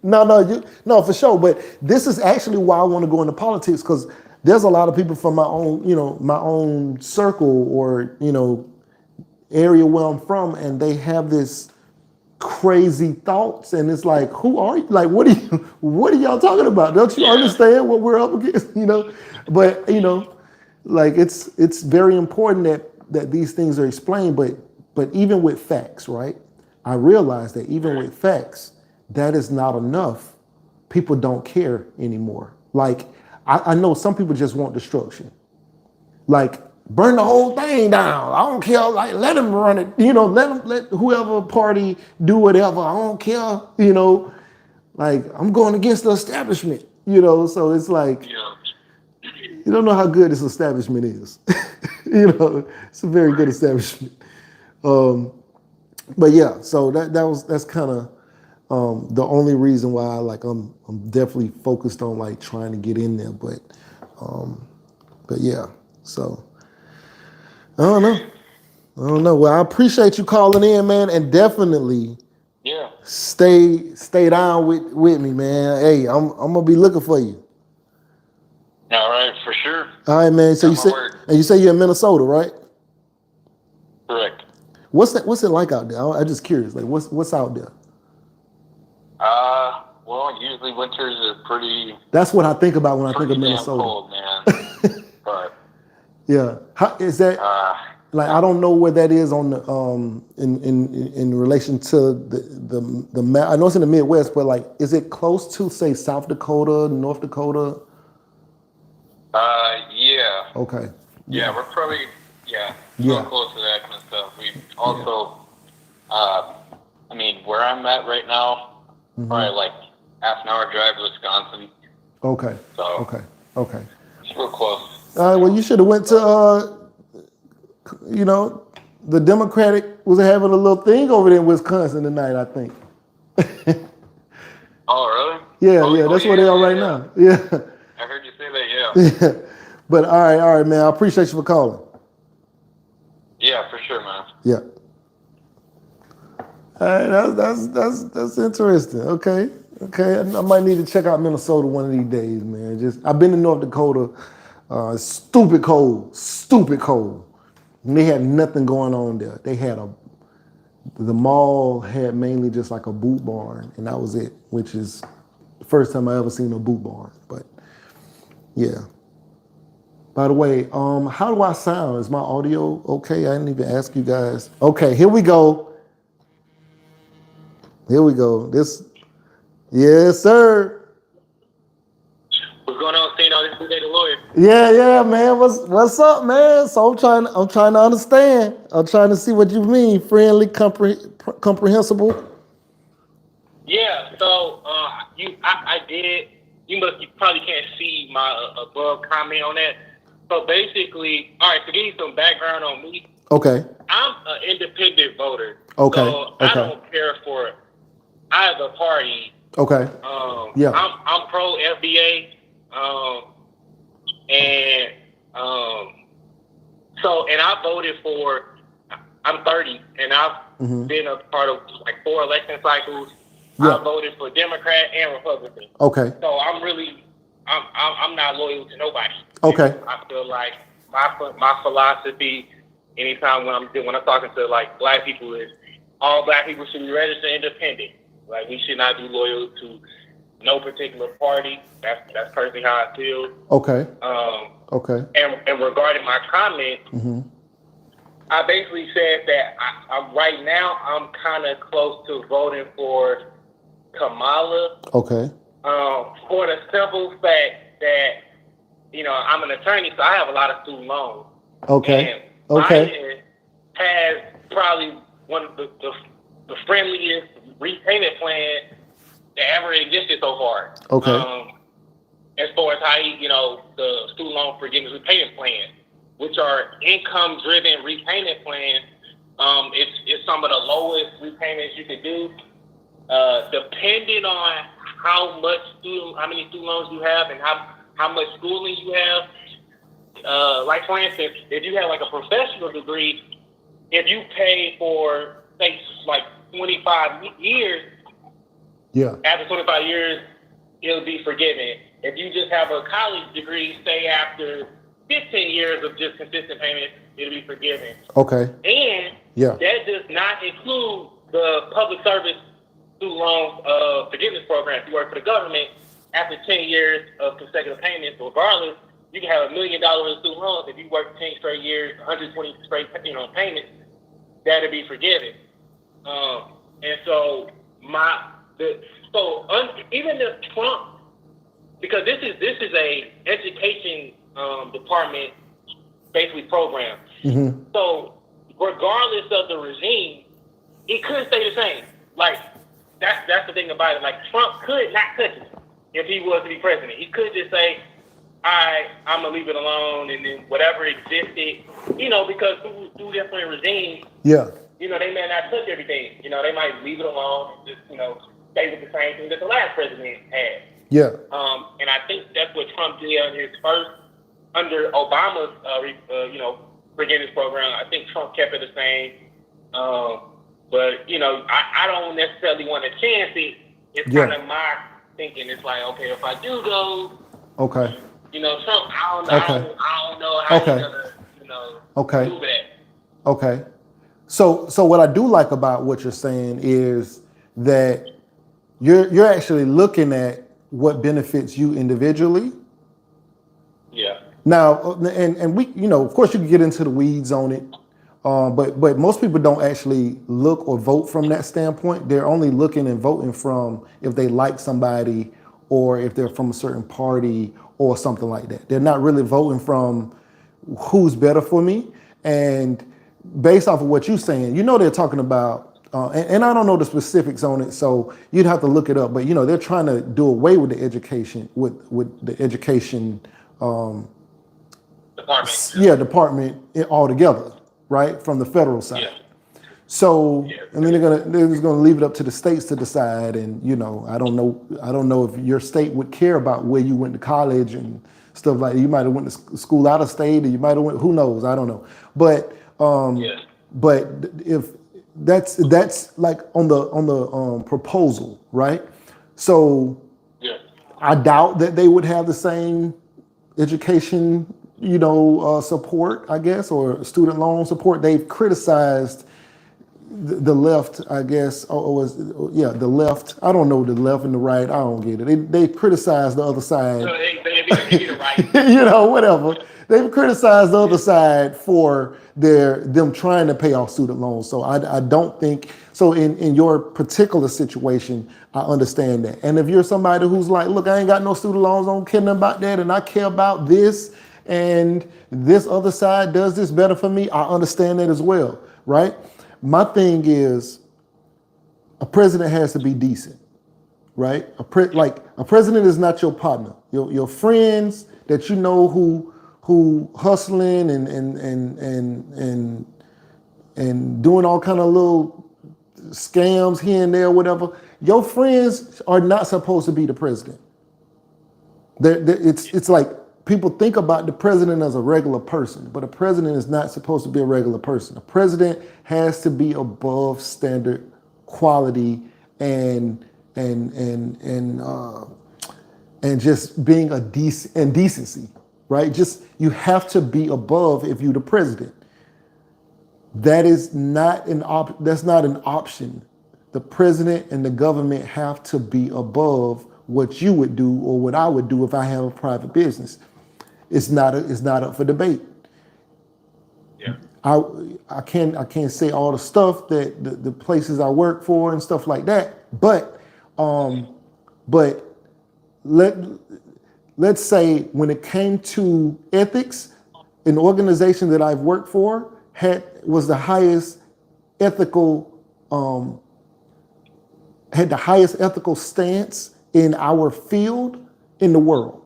No, for sure. But this is actually why I want to go into politics, because there's a lot of people from my own circle or, area where I'm from, and they have this crazy thoughts, and it's like, who are you? Like, what are y'all talking about? Don't you understand what we're up against? But like it's very important that these things are explained. But even with facts, right? I realize that even with facts, that is not enough. People don't care anymore. Like, I know some people just want destruction. Like, burn the whole thing down. I don't care. Like, let them run it. Let whoever party do whatever. I don't care. Like, I'm going against the establishment. So it's like, you don't know how good this establishment is. It's a very good establishment. But yeah, so that's kind of the only reason why I'm definitely focused on like trying to get in there. But yeah, so I don't know. Well, I appreciate you calling in, man, and definitely stay down with me, man. Hey, I'm gonna be looking for you. All right, for sure. All right, man. So you say you're in Minnesota, right? Correct. What's it like out there? I'm just curious. Like, what's out there? Well, usually winters are pretty. That's what I think about when I think of Minnesota. Cold, man. But yeah, how is that? Like, I don't know where that is on the in relation to the map. I know it's in the Midwest, but like, is it close to, say, South Dakota, North Dakota? Yeah. Okay. Yeah, we're probably so close to that kind of stuff. We also, where I'm at right now, probably like half an hour drive to Wisconsin. Okay. So Okay. It's real close. All right. Well, you should have went to the Democratic was having a little thing over there in Wisconsin tonight, I think. Oh, really? Yeah, that's where they are right now. Yeah. I heard you say that, yeah. But all right, man. I appreciate you for calling. Yeah, for sure, man. Yeah. All right, that's interesting. Okay. I might need to check out Minnesota one of these days, man. I've been to North Dakota. Stupid cold. And they had nothing going on there. They had the mall had mainly just like a boot barn, and that was it, which is the first time I ever seen a boot barn. But yeah. By the way, how do I sound? Is my audio okay? I didn't even ask you guys. Okay, here we go. Yes, sir. What's going on, Cino? This is the lawyer. Yeah, man. What's up, man? So I'm trying to understand. I'm trying to see what you mean. Friendly, comprehensible. Yeah. So I did. You probably can't see my above comment on that. So basically, all right. To give you some background on me. Okay. I'm an independent voter. Okay. So I don't care for either party. Okay. Yeah. I'm pro FBA. And I voted for. I'm 30, and I've been a part of like 4 election cycles. Yeah. I voted for Democrat and Republican. Okay. So I'm not loyal to nobody. Okay. I feel like my philosophy, anytime when I'm talking to like black people, is all black people should be registered independent. Like we should not be loyal to no particular party. That's personally how I feel. Okay. Okay. And regarding my comment, mm-hmm. I basically said that I right now I'm kind of close to voting for Kamala. Okay. For the simple fact that, you know, I'm an attorney, so I have a lot of student loans. Okay. And okay. Biden has probably one of the friendliest repayment plan that ever existed so far. Okay. As far as how he, you know, the student loan forgiveness repayment plan, which are income-driven repayment plans, it's some of the lowest repayments you could do. Depending on how many student loans you have and how much schooling you have. Like for instance, if you have like a professional degree, if you pay for say like 25 years, yeah, after 25 years, it'll be forgiven. If you just have a college degree, say after 15 years of just consistent payments, it'll be forgiven. Okay. And yeah, that does not include the public service student loan forgiveness program. If you work for the government, after 10 years of consecutive payments, regardless, you can have $1 million in student loans. If you work 10 straight years, 120 straight payments, that'll be forgiven. And so even if Trump, because this is a education department basically program. Mm-hmm. So regardless of the regime, it could stay the same. Like that's the thing about it. Like Trump could not touch it if he was to be president. He could just say, I'm gonna leave it alone, and then whatever existed, you know, because through different regimes, yeah, you know, they may not touch everything. You know, they might leave it alone and just, you know, stay with the same thing that the last president had. Yeah. And I think that's what Trump did on his first, under Obama's, forgiveness program. I think Trump kept it the same. But, you know, I don't necessarily want to chance it. It's kind of my thinking. It's like, okay, if I do go, okay, you know, Trump, I don't know how he's gonna, you know, do that. Okay. So what I do like about what you're saying is that you're actually looking at what benefits you individually. Yeah. Now, and we, you know, of course you can get into the weeds on it, but most people don't actually look or vote from that standpoint. They're only looking and voting from if they like somebody or if they're from a certain party or something like that. They're not really voting from who's better for me. And based off of what you're saying, you know, they're talking about, and I don't know the specifics on it, so you'd have to look it up. But you know, they're trying to do away with the education, with the education department altogether, right, from the federal side. Yeah. So, and then they're just gonna leave it up to the states to decide. And you know, I don't know if your state would care about where you went to college and stuff like that. You might have went to school out of state, or you might have went. Who knows? I don't know. But but if that's like on the proposal, right? So I doubt that they would have the same education, you know, support, I guess, or student loan support. They've criticized the left, I guess, the left. I don't know the left and the right. I don't get it. They criticize the other side. So they be the right. You know, whatever. They've criticized the other side for them trying to pay off student loans. So I don't think so. In your particular situation, I understand that. And if you're somebody who's like, look, I ain't got no student loans, I don't care nothing about that, and I care about this, and this other side does this better for me, I understand that as well, right? My thing is, a president has to be decent, right? A president is not your partner. Your friends that you know who hustling and doing all kind of little scams here and there, whatever. Your friends are not supposed to be the president. It's like people think about the president as a regular person, but a president is not supposed to be a regular person. A president has to be above standard quality and and just being a decency, right? Just you have to be above if you're the president. That is not that's not an option. The president and the government have to be above what you would do or what I would do if I have a private business. It's not up for debate. Yeah. I can't say all the stuff that the places I work for and stuff like that, but let's say when it came to ethics, an organization that I've worked for was the highest ethical had the highest ethical stance in our field in the world.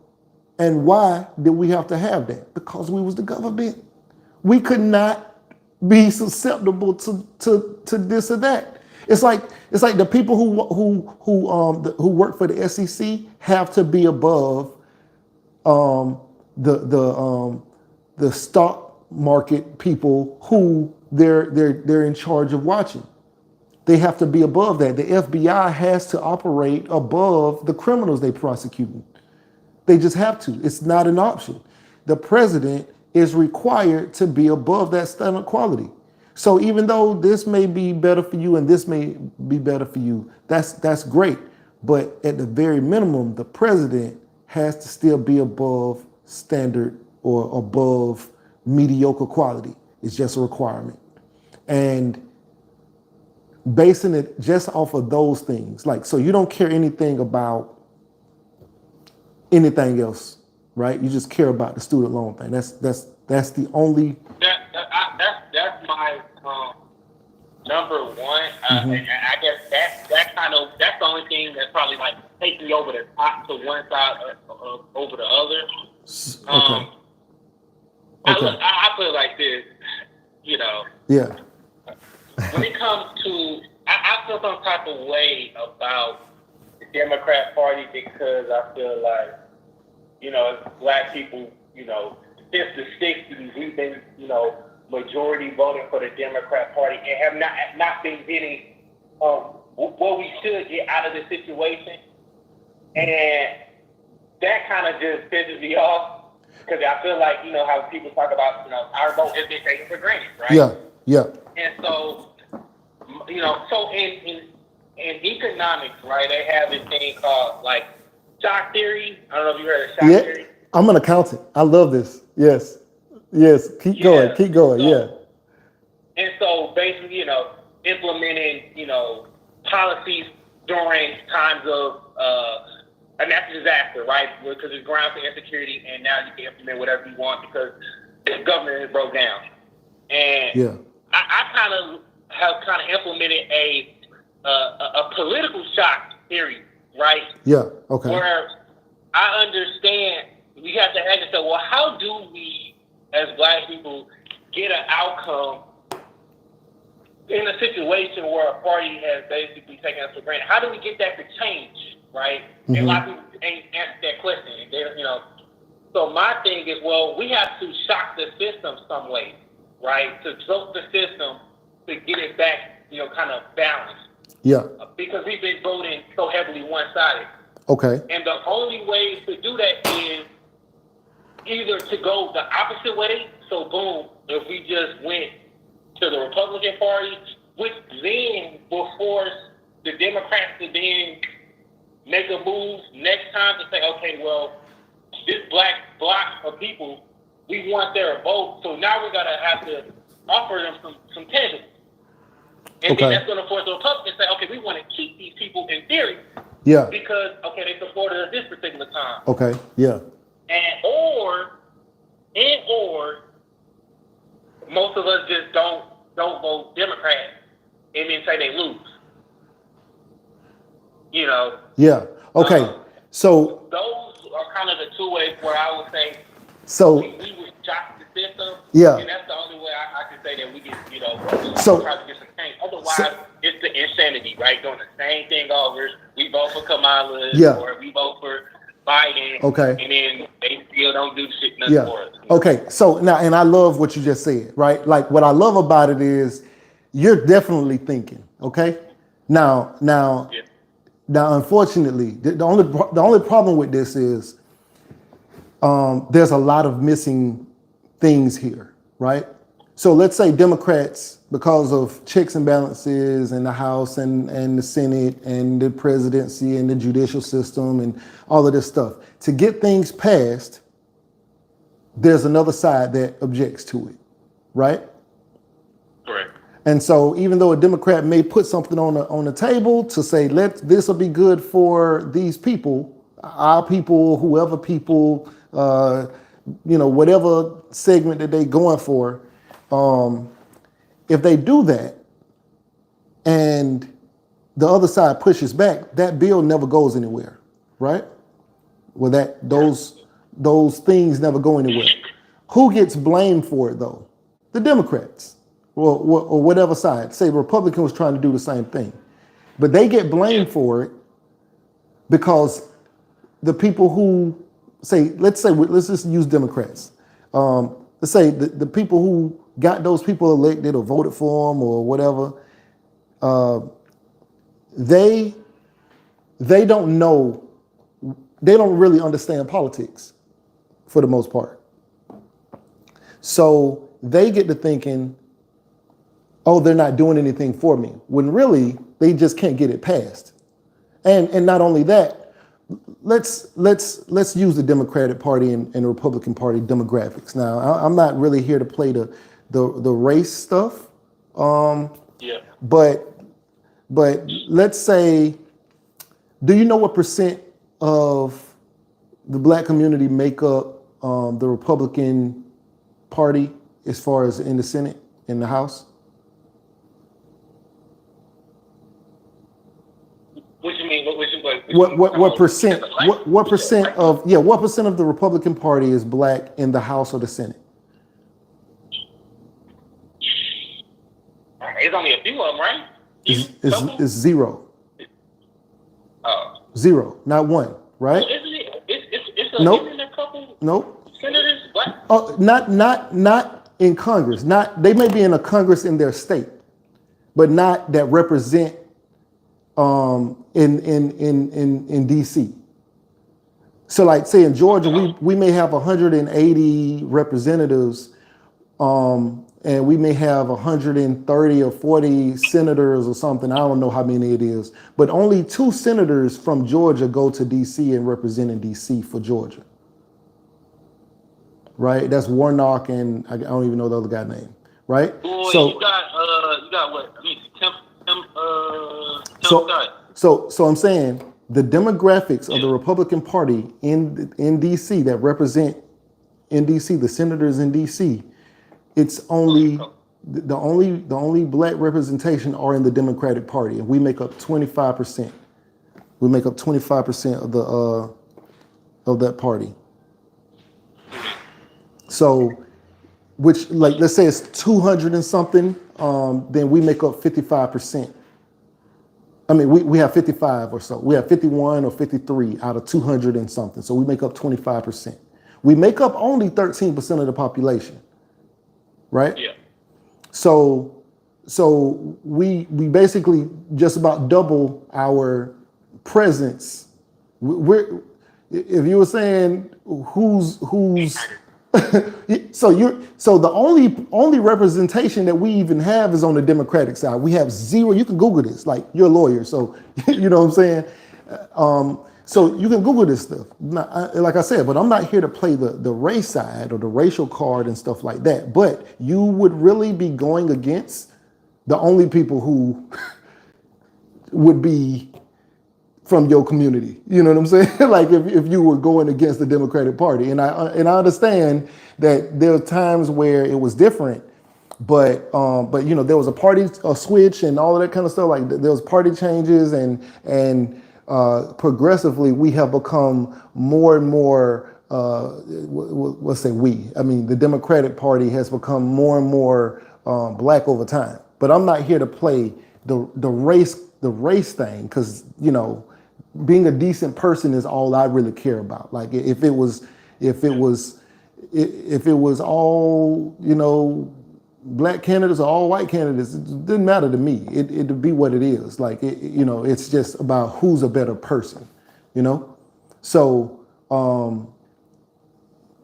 And why did we have to have that? Because we was the government. We could not be susceptible to this or that. It's like the people who work for the SEC have to be above the stock market people who they're in charge of watching. They have to be above that. The FBI has to operate above the criminals they prosecuting. They just have to. It's not an option. The president is required to be above that standard quality. So even though this may be better for you and this may be better for you, that's great. But at the very minimum, the president has to still be above standard or above mediocre quality. It's just a requirement. And basing it just off of those things, like, so you don't care anything about anything else, right? You just care about the student loan thing. That's the only. That's my number one. And I guess that's the only thing that's probably like taking me over the top to one side or over the other. Okay. I put it like this, Yeah. when it comes to, I feel some type of way about the Democrat Party because I feel like, as black people, since the 60s, we've been, majority voting for the Democrat Party and have not been getting what we should get out of the situation. And that kind of just pisses me off because I feel like, how people talk about, our vote has been taken for granted, right? Yeah. And so, so in economics, right, they have this thing called like shock theory. I don't know if you heard of shock theory. I'm an accountant. I love this. Yes. Keep going. Yeah. And so basically, implementing, policies during times of a natural disaster, right? Because it's ground for insecurity, and now you can implement whatever you want because the government is broke down. And I have implemented a political shock theory, right? Yeah. Okay. Where I understand we have to ask ourselves, well, how do we, as black people, get an outcome in a situation where a party has basically taken us for granted? How do we get that to change, right? And a lot of people ain't answered that question. And so my thing is, well, we have to shock the system some way, right? To jolt the system to get it back, kind of balanced. Yeah. Because we've been voting so heavily one-sided. Okay. And the only way to do that is either to go the opposite way. So boom, if we just went to the Republican Party, which then will force the Democrats to then make a move next time to say, okay, well, this black block of people, we want their vote. So now we're gonna have to offer them some tangible. And then that's gonna force the Republicans to say, okay, we want to keep these people in theory. Yeah. Because they supported us this particular time. Okay. Yeah. And or most of us just don't vote Democrat and then say they lose. Yeah. Okay. So those are kind of the two ways where I would say we would shock the system. Yeah. And that's the only way I can say that we get try to get some change. Otherwise, it's the insanity, right? Doing the same thing over. We vote for Kamala or we vote for Biden. Okay. And then they still don't do shit nothing for us. Okay. So now, and I love what you just said, right? Like what I love about it is you're definitely thinking, okay? Now Now, unfortunately, the only problem with this is there's a lot of missing things here, right? So let's say Democrats, because of checks and balances in the House and the Senate and the presidency and the judicial system and all of this stuff, to get things passed, there's another side that objects to it, right? Correct. And so even though a Democrat may put something on the table to say, this will be good for these people, our people, whoever people, whatever segment that they going for, if they do that and the other side pushes back, that bill never goes anywhere, right? Well, those things never go anywhere. Who gets blamed for it though? The Democrats, or whatever side. Say the Republican was trying to do the same thing, but they get blamed for it because the people who let's just use Democrats. Let's say the people who got those people elected or voted for them or whatever, they don't know, they don't really understand politics for the most part. So they get to thinking, oh, they're not doing anything for me, when really they just can't get it passed. And not only that, let's use the Democratic Party and the Republican Party demographics. Now, I'm not really here to play the race stuff. But let's say, do you know what percent of the black community make up the Republican Party as far as in the Senate, in the House? What you mean? What percent? What percent of the Republican Party is black in the House or the Senate? It's only a few of them, right? It's zero. Oh. Zero, not one, right? So isn't a couple Nope. senators black? Oh, not in Congress. They may be in a Congress in their state, but not that represent in DC. So like say in Georgia, we may have 180 representatives, and we may have 130 or 40 senators or something. I don't know how many it is, but only 2 senators from Georgia go to DC and represent in DC for Georgia. Right? That's Warnock and I don't even know the other guy's name. Right? Boy, so you got what? I mean, So I'm saying the demographics of the Republican Party in DC that represent in DC, the senators in DC, it's only the only black representation are in the Democratic Party, and we make up 25%. We make up 25% of that party. So, which like let's say it's 200 and something, then we make up 55%. I mean, we have 55 or so. We have 51 or 53 out of 200 and something. So we make up 25%. We make up only 13% of the population, right? Yeah. So we basically just about double our presence. If you were saying who's so the only representation that we even have is on the Democratic side. We have zero. You can Google this. Like you're a lawyer, so you know what I'm saying. So you can Google this stuff. Like I said, but I'm not here to play the race side or the racial card and stuff like that. But you would really be going against the only people who would be from your community. You know what I'm saying? Like if you were going against the Democratic Party. And I understand that there are times where it was different, but you know, there was a switch and all of that kind of stuff. Like there was party changes and progressively we have become more and more, let's say we, I mean, the Democratic Party has become more and more black over time. But I'm not here to play the race thing, because, you know, being a decent person is all I really care about. Like if it was all, you know, black candidates or all white candidates, it didn't matter to me. It'd be what it is. Like, it's just about who's a better person, So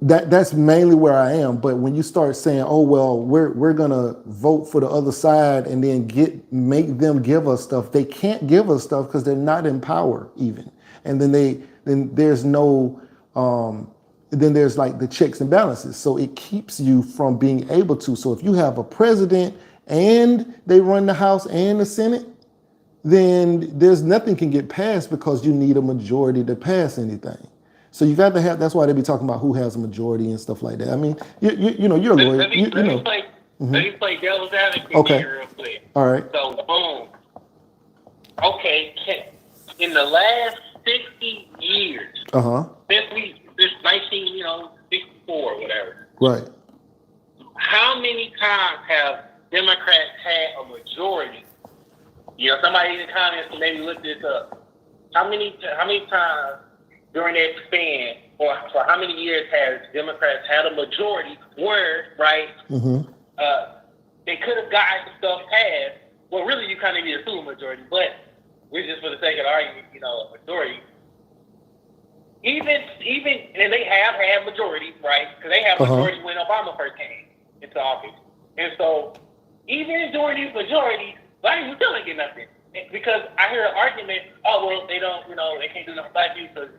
that's mainly where I am. But when you start saying, oh, well, we're gonna vote for the other side and then make them give us stuff, they can't give us stuff because they're not in power even. And then there's no, then there's like the checks and balances. So it keeps you from being able to. So if you have a president and they run the House and the Senate, then there's nothing can get passed because you need a majority to pass anything. So you got to have, that's why they be talking about who has a majority and stuff like that. I mean, you're a lawyer. Let me play devil's advocate here real quick. All right. So, boom. Okay, in the last 60 years, since 1964 or whatever. Right. How many times have Democrats had a majority? Somebody in the comments can maybe look this up. How many times during that span, or for how many years has Democrats had a majority where, right, they could have gotten stuff passed? Well, really, you kind of need a super majority, but we're just for the sake of the argument, a majority. Even, and they have had majority, right? Because they had majority when Obama first came into office. And so, even during these majorities, black people still ain't get nothing. Because I hear an argument, oh, well, they don't, they can't do enough black people because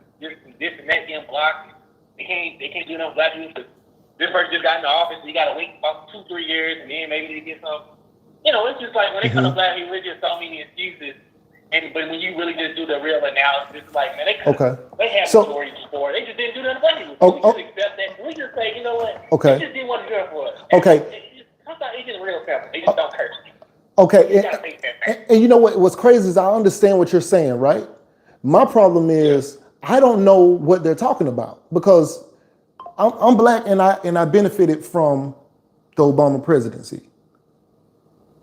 this and that getting blocked. They can't do enough black people because this person just got in the office, so you got to wait about 2-3 years, and then maybe they get some. It's just like when they come to black people, it's just so many excuses. But when you really just do the real analysis, it's like, man, they had majority before. They just didn't do that to black people. We just accept that. We just say, you know what? They just didn't want to do it for us. Sometimes it's just real simple. They just don't curse. Okay, and you know what's crazy is I understand what you're saying, right? My problem is I don't know what they're talking about because I'm black and I benefited from the Obama presidency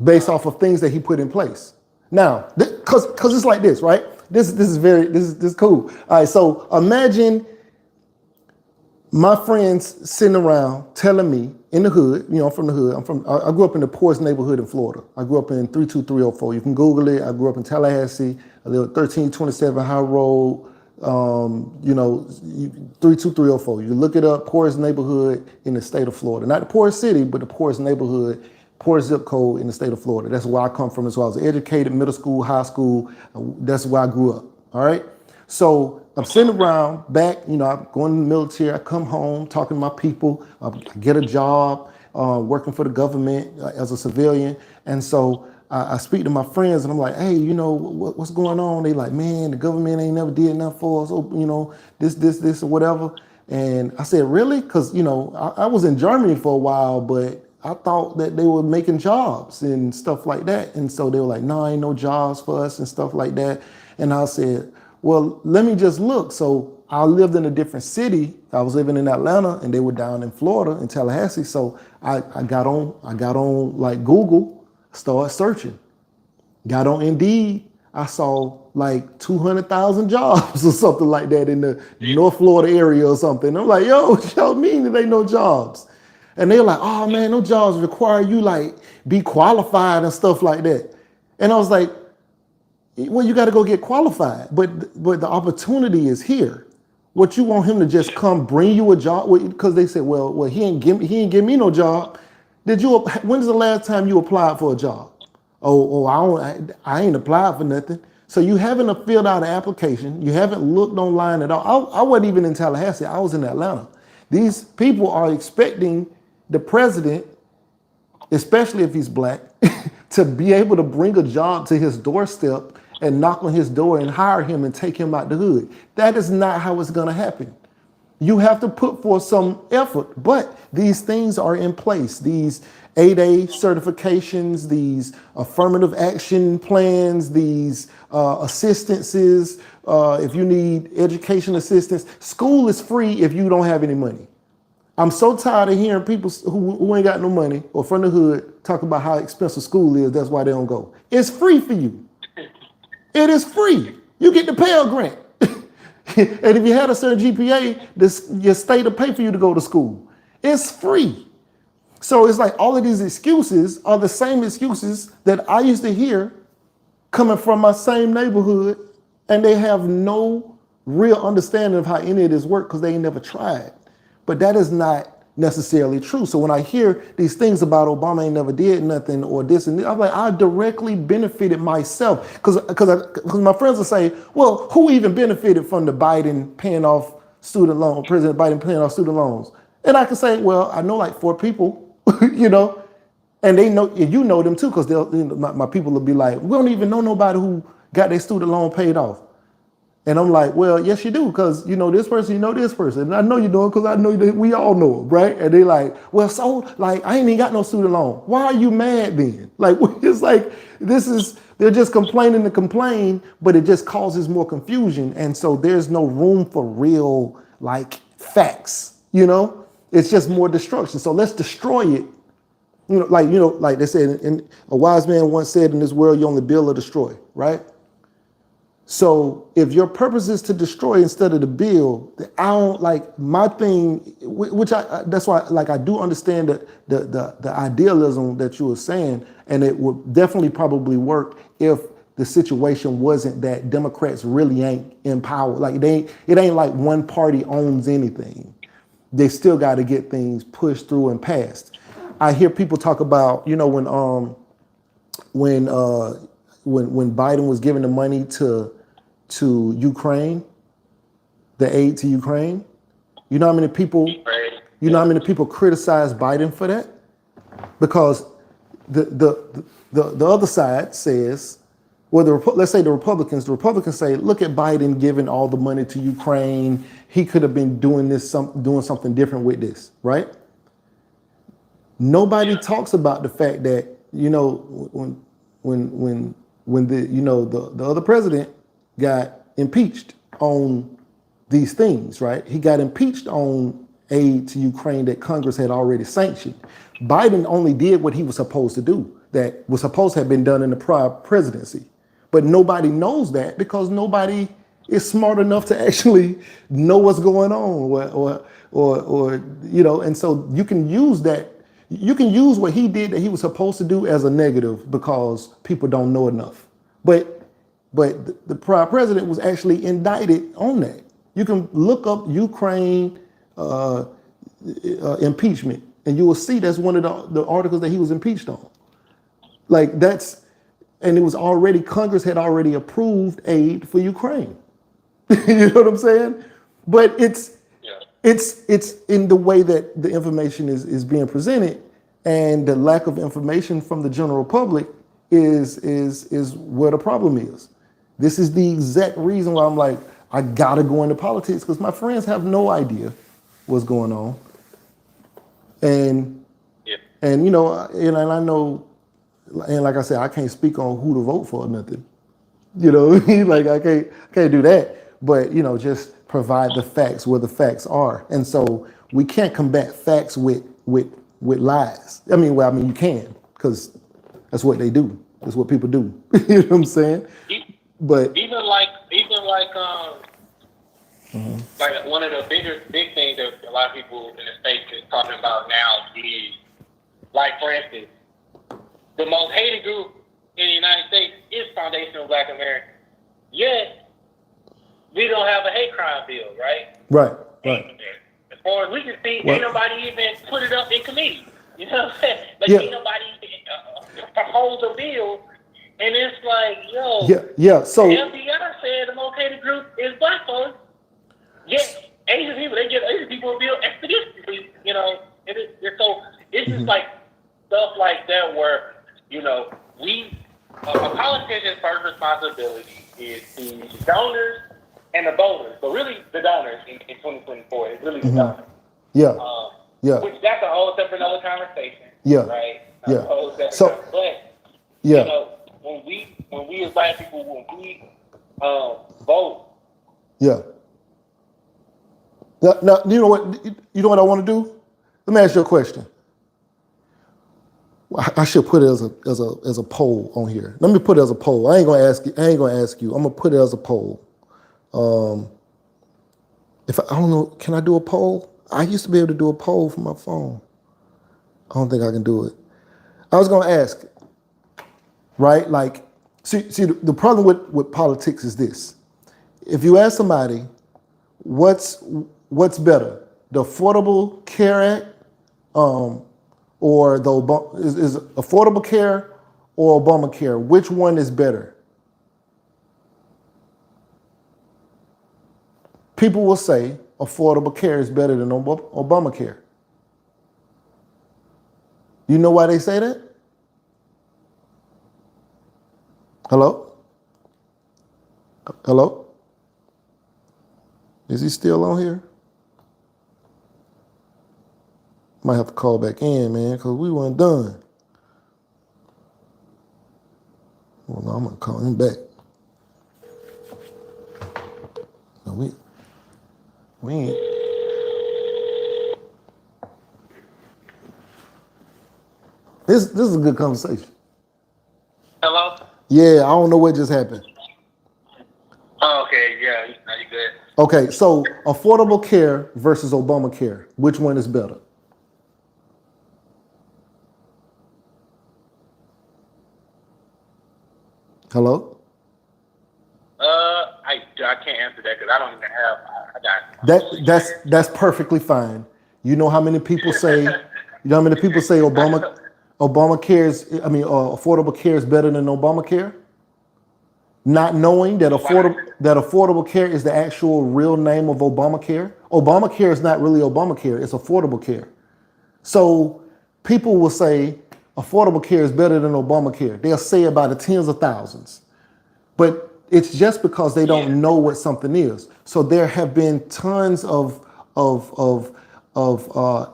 based off of things that he put in place. Now, because it's like this, right? This is cool. All right, so imagine my friends sitting around telling me in the hood, I'm from the hood. I grew up in the poorest neighborhood in Florida. I grew up in 32304. You can Google it. I grew up in Tallahassee. I live at 1327 High Road, 32304. You look it up, poorest neighborhood in the state of Florida. Not the poorest city, but the poorest neighborhood, poorest zip code in the state of Florida. That's where I come from as well. I was educated, middle school, high school. That's where I grew up, all right? So I'm sitting around back, I'm going in the military. I come home, talking to my people. I get a job working for the government as a civilian. And so I speak to my friends and I'm like, hey, what's going on? They like, man, the government ain't never did nothing for us. Oh, this or whatever. And I said, really? Because, I was in Germany for a while, but I thought that they were making jobs and stuff like that. And so they were like, no, ain't no jobs for us and stuff like that. And I said, well, let me just look. So I lived in a different city. I was living in Atlanta and they were down in Florida in Tallahassee. So I got on like Google, started searching. Got on Indeed. I saw like 200,000 jobs or something like that in the North Florida area or something. I'm like, yo, mean that ain't no jobs. And they're like, oh man, no jobs require you like be qualified and stuff like that. And I was like, well, you got to go get qualified, but the opportunity is here. What you want him to just come bring you a job? Because they said, well, he ain't give me no job. When's the last time you applied for a job? I ain't applied for nothing. So you haven't filled out an application. You haven't looked online at all. I wasn't even in Tallahassee. I was in Atlanta. These people are expecting the president, especially if he's black, to be able to bring a job to his doorstep and knock on his door and hire him and take him out the hood. That is not how it's going to happen. You have to put forth some effort, but these things are in place. These 8A certifications, these affirmative action plans, these assistances, if you need education assistance. School is free if you don't have any money. I'm so tired of hearing people who ain't got no money or from the hood talk about how expensive school is. That's why they don't go. It's free for you. It is free. You get the Pell Grant. And if you had a certain GPA, your state will pay for you to go to school. It's free. So it's like all of these excuses are the same excuses that I used to hear coming from my same neighborhood, and they have no real understanding of how any of this works because they ain't never tried. But that is not necessarily true. So when I hear these things about Obama ain't never did nothing or this and this, I'm like, I directly benefited myself because my friends will say, well, who even benefited from the Biden paying off student loan, President Biden paying off student loans? And I can say, well, I know like 4 people, you know, and they know, and you know them too, because they'll, you know, my people will be like, we don't even know nobody who got their student loan paid off. And I'm like, well, yes, you do, because you know this person, you know this person. And I know you know it because I know that we all know them, right? And they like, well, so like I ain't even got no student loan. Why are you mad then? Like, it's like they're just complaining to complain, but it just causes more confusion. And so there's no room for real like facts, you know? It's just more destruction. So let's destroy it. Like they said, a wise man once said, in this world, you only build or destroy, right? So if your purpose is to destroy instead of to build, I don't like my thing, which that's why like I do understand the idealism that you were saying, and it would definitely probably work if the situation wasn't that Democrats really ain't in power. Like it ain't like one party owns anything. They still got to get things pushed through and passed. I hear people talk about, you know, when Biden was giving the money to Ukraine, the aid to Ukraine, you know how many people criticize Biden for that? Because the other side says, well, let's say the Republicans say, look at Biden giving all the money to Ukraine. He could have been doing something different with this, right? Nobody talks about the fact that, you know, when the other president got impeached on these things, right? He got impeached on aid to Ukraine that Congress had already sanctioned. Biden only did what he was supposed to do, that was supposed to have been done in the prior presidency. But nobody knows that because nobody is smart enough to actually know what's going on, or you know, and so you can use that. You can use what he did that he was supposed to do as a negative because people don't know enough. But the prior president was actually indicted on that. You can look up Ukraine impeachment, and you will see that's one of the articles that he was impeached on. Like and it was already, Congress had already approved aid for Ukraine. You know what I'm saying? But it's in the way that the information is being presented, and the lack of information from the general public is where the problem is. This is the exact reason why I'm like, I gotta go into politics, because my friends have no idea what's going on. And you know, and I know, and like I said, I can't speak on who to vote for or nothing. You know, like I can't do that. But you know, just provide the facts where the facts are. And so we can't combat facts with lies. I mean, you can, because that's what they do. That's what people do. You know what I'm saying? But even like like one of the big things that a lot of people in the States is talking about now is, like, for instance, the most hated group in the United States is foundational Black Americans. Yet we don't have a hate crime bill, right? Right. As far as we can see, ain't nobody even put it up in committee. You know what I'm saying? Like, ain't nobody propose a bill, and it's like, yo, So the FBI said the most hated group is Black folks. Yes, Asian people, they get Asian people a bill expeditiously. You know, so it's just like stuff like that where, you know, a politician's first responsibility is to the donors and the voters, but really the donors in 2024 is really the donors. Which that's a whole separate other conversation. Right. You know, when we as Black people, when we vote. Now, you know what I want to do? Let me ask you a question. I should put it as a poll on here. Let me put it as a poll. I ain't gonna ask you. I'm gonna put it as a poll. I don't know, can I do a poll? I used to be able to do a poll from my phone. I don't think I can do it. I was going to ask, right? Like, see, the problem with politics is this. If you ask somebody, what's better, the Affordable Care Act, or is Affordable Care or Obamacare? Which one is better? People will say Affordable Care is better than Obamacare. You know why they say that? Hello? Hello? Is he still on here? Might have to call back in, man, because we weren't done. Well, no, I'm going to call him back. No, we ain't. This is a good conversation. Hello? Yeah, I don't know what just happened. Oh, okay, yeah, you good. Okay, so Affordable Care versus Obamacare. Which one is better? Hello? I can't answer that because I don't even have. That's perfectly fine. You know how many people say Affordable Care is better than Obamacare? Not knowing that Affordable Care is the actual real name of Obamacare. Obamacare is not really Obamacare, it's Affordable Care. So people will say Affordable Care is better than Obamacare. They'll say it by the tens of thousands. But it's just because they don't know what something is. So there have been tons of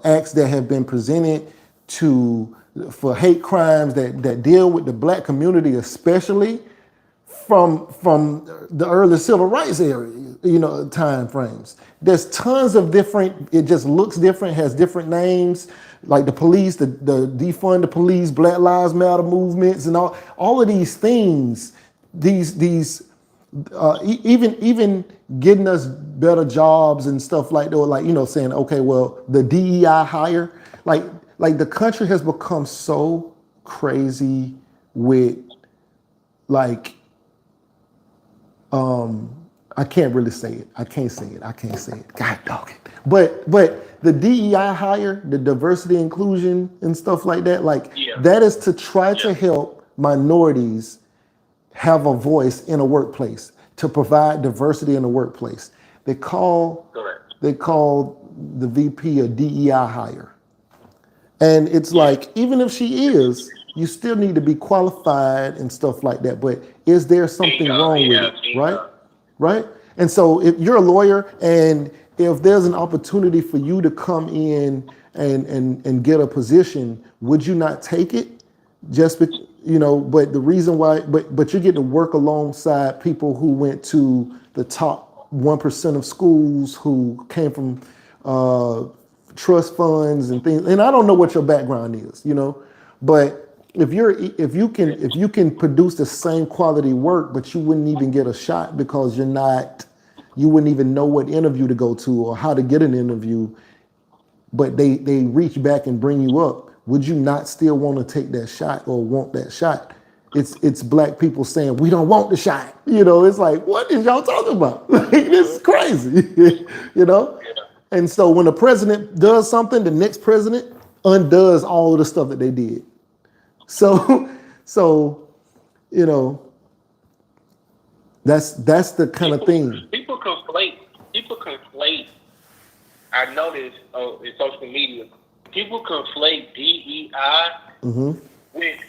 acts that have been presented for hate crimes that deal with the black community, especially from the early civil rights era, time frames. There's tons of different. It just looks different, has different names, like the police, the defund the police, Black Lives Matter movements, and all of these things. Even getting us better jobs and stuff like that, like saying, okay, well, the DEI hire, like the country has become so crazy with like I can't really say it. I can't say it. God dog it. But the DEI hire, the diversity, inclusion, and stuff like that, that is to try to help minorities have a voice in a workplace, to provide diversity in the workplace. They call the VP a DEI hire. And it's like, even if she is, you still need to be qualified and stuff like that. But is there something wrong with it, right? Right? And so if you're a lawyer and if there's an opportunity for you to come in and get a position, would you not take it? But the reason why, but you get to work alongside people who went to the top 1% of schools, who came from trust funds and things. And I don't know what your background is, but if you can produce the same quality work, but you wouldn't even get a shot because you wouldn't even know what interview to go to or how to get an interview, but they reach back and bring you up, would you not still want to take that shot or want that shot? It's black people saying, we don't want the shot. It's like, what is y'all talking about? This is crazy, And so when the president does something, the next president undoes all of the stuff that they did. So that's the kind of thing. People conflate. I noticed in social media, people conflate DEI with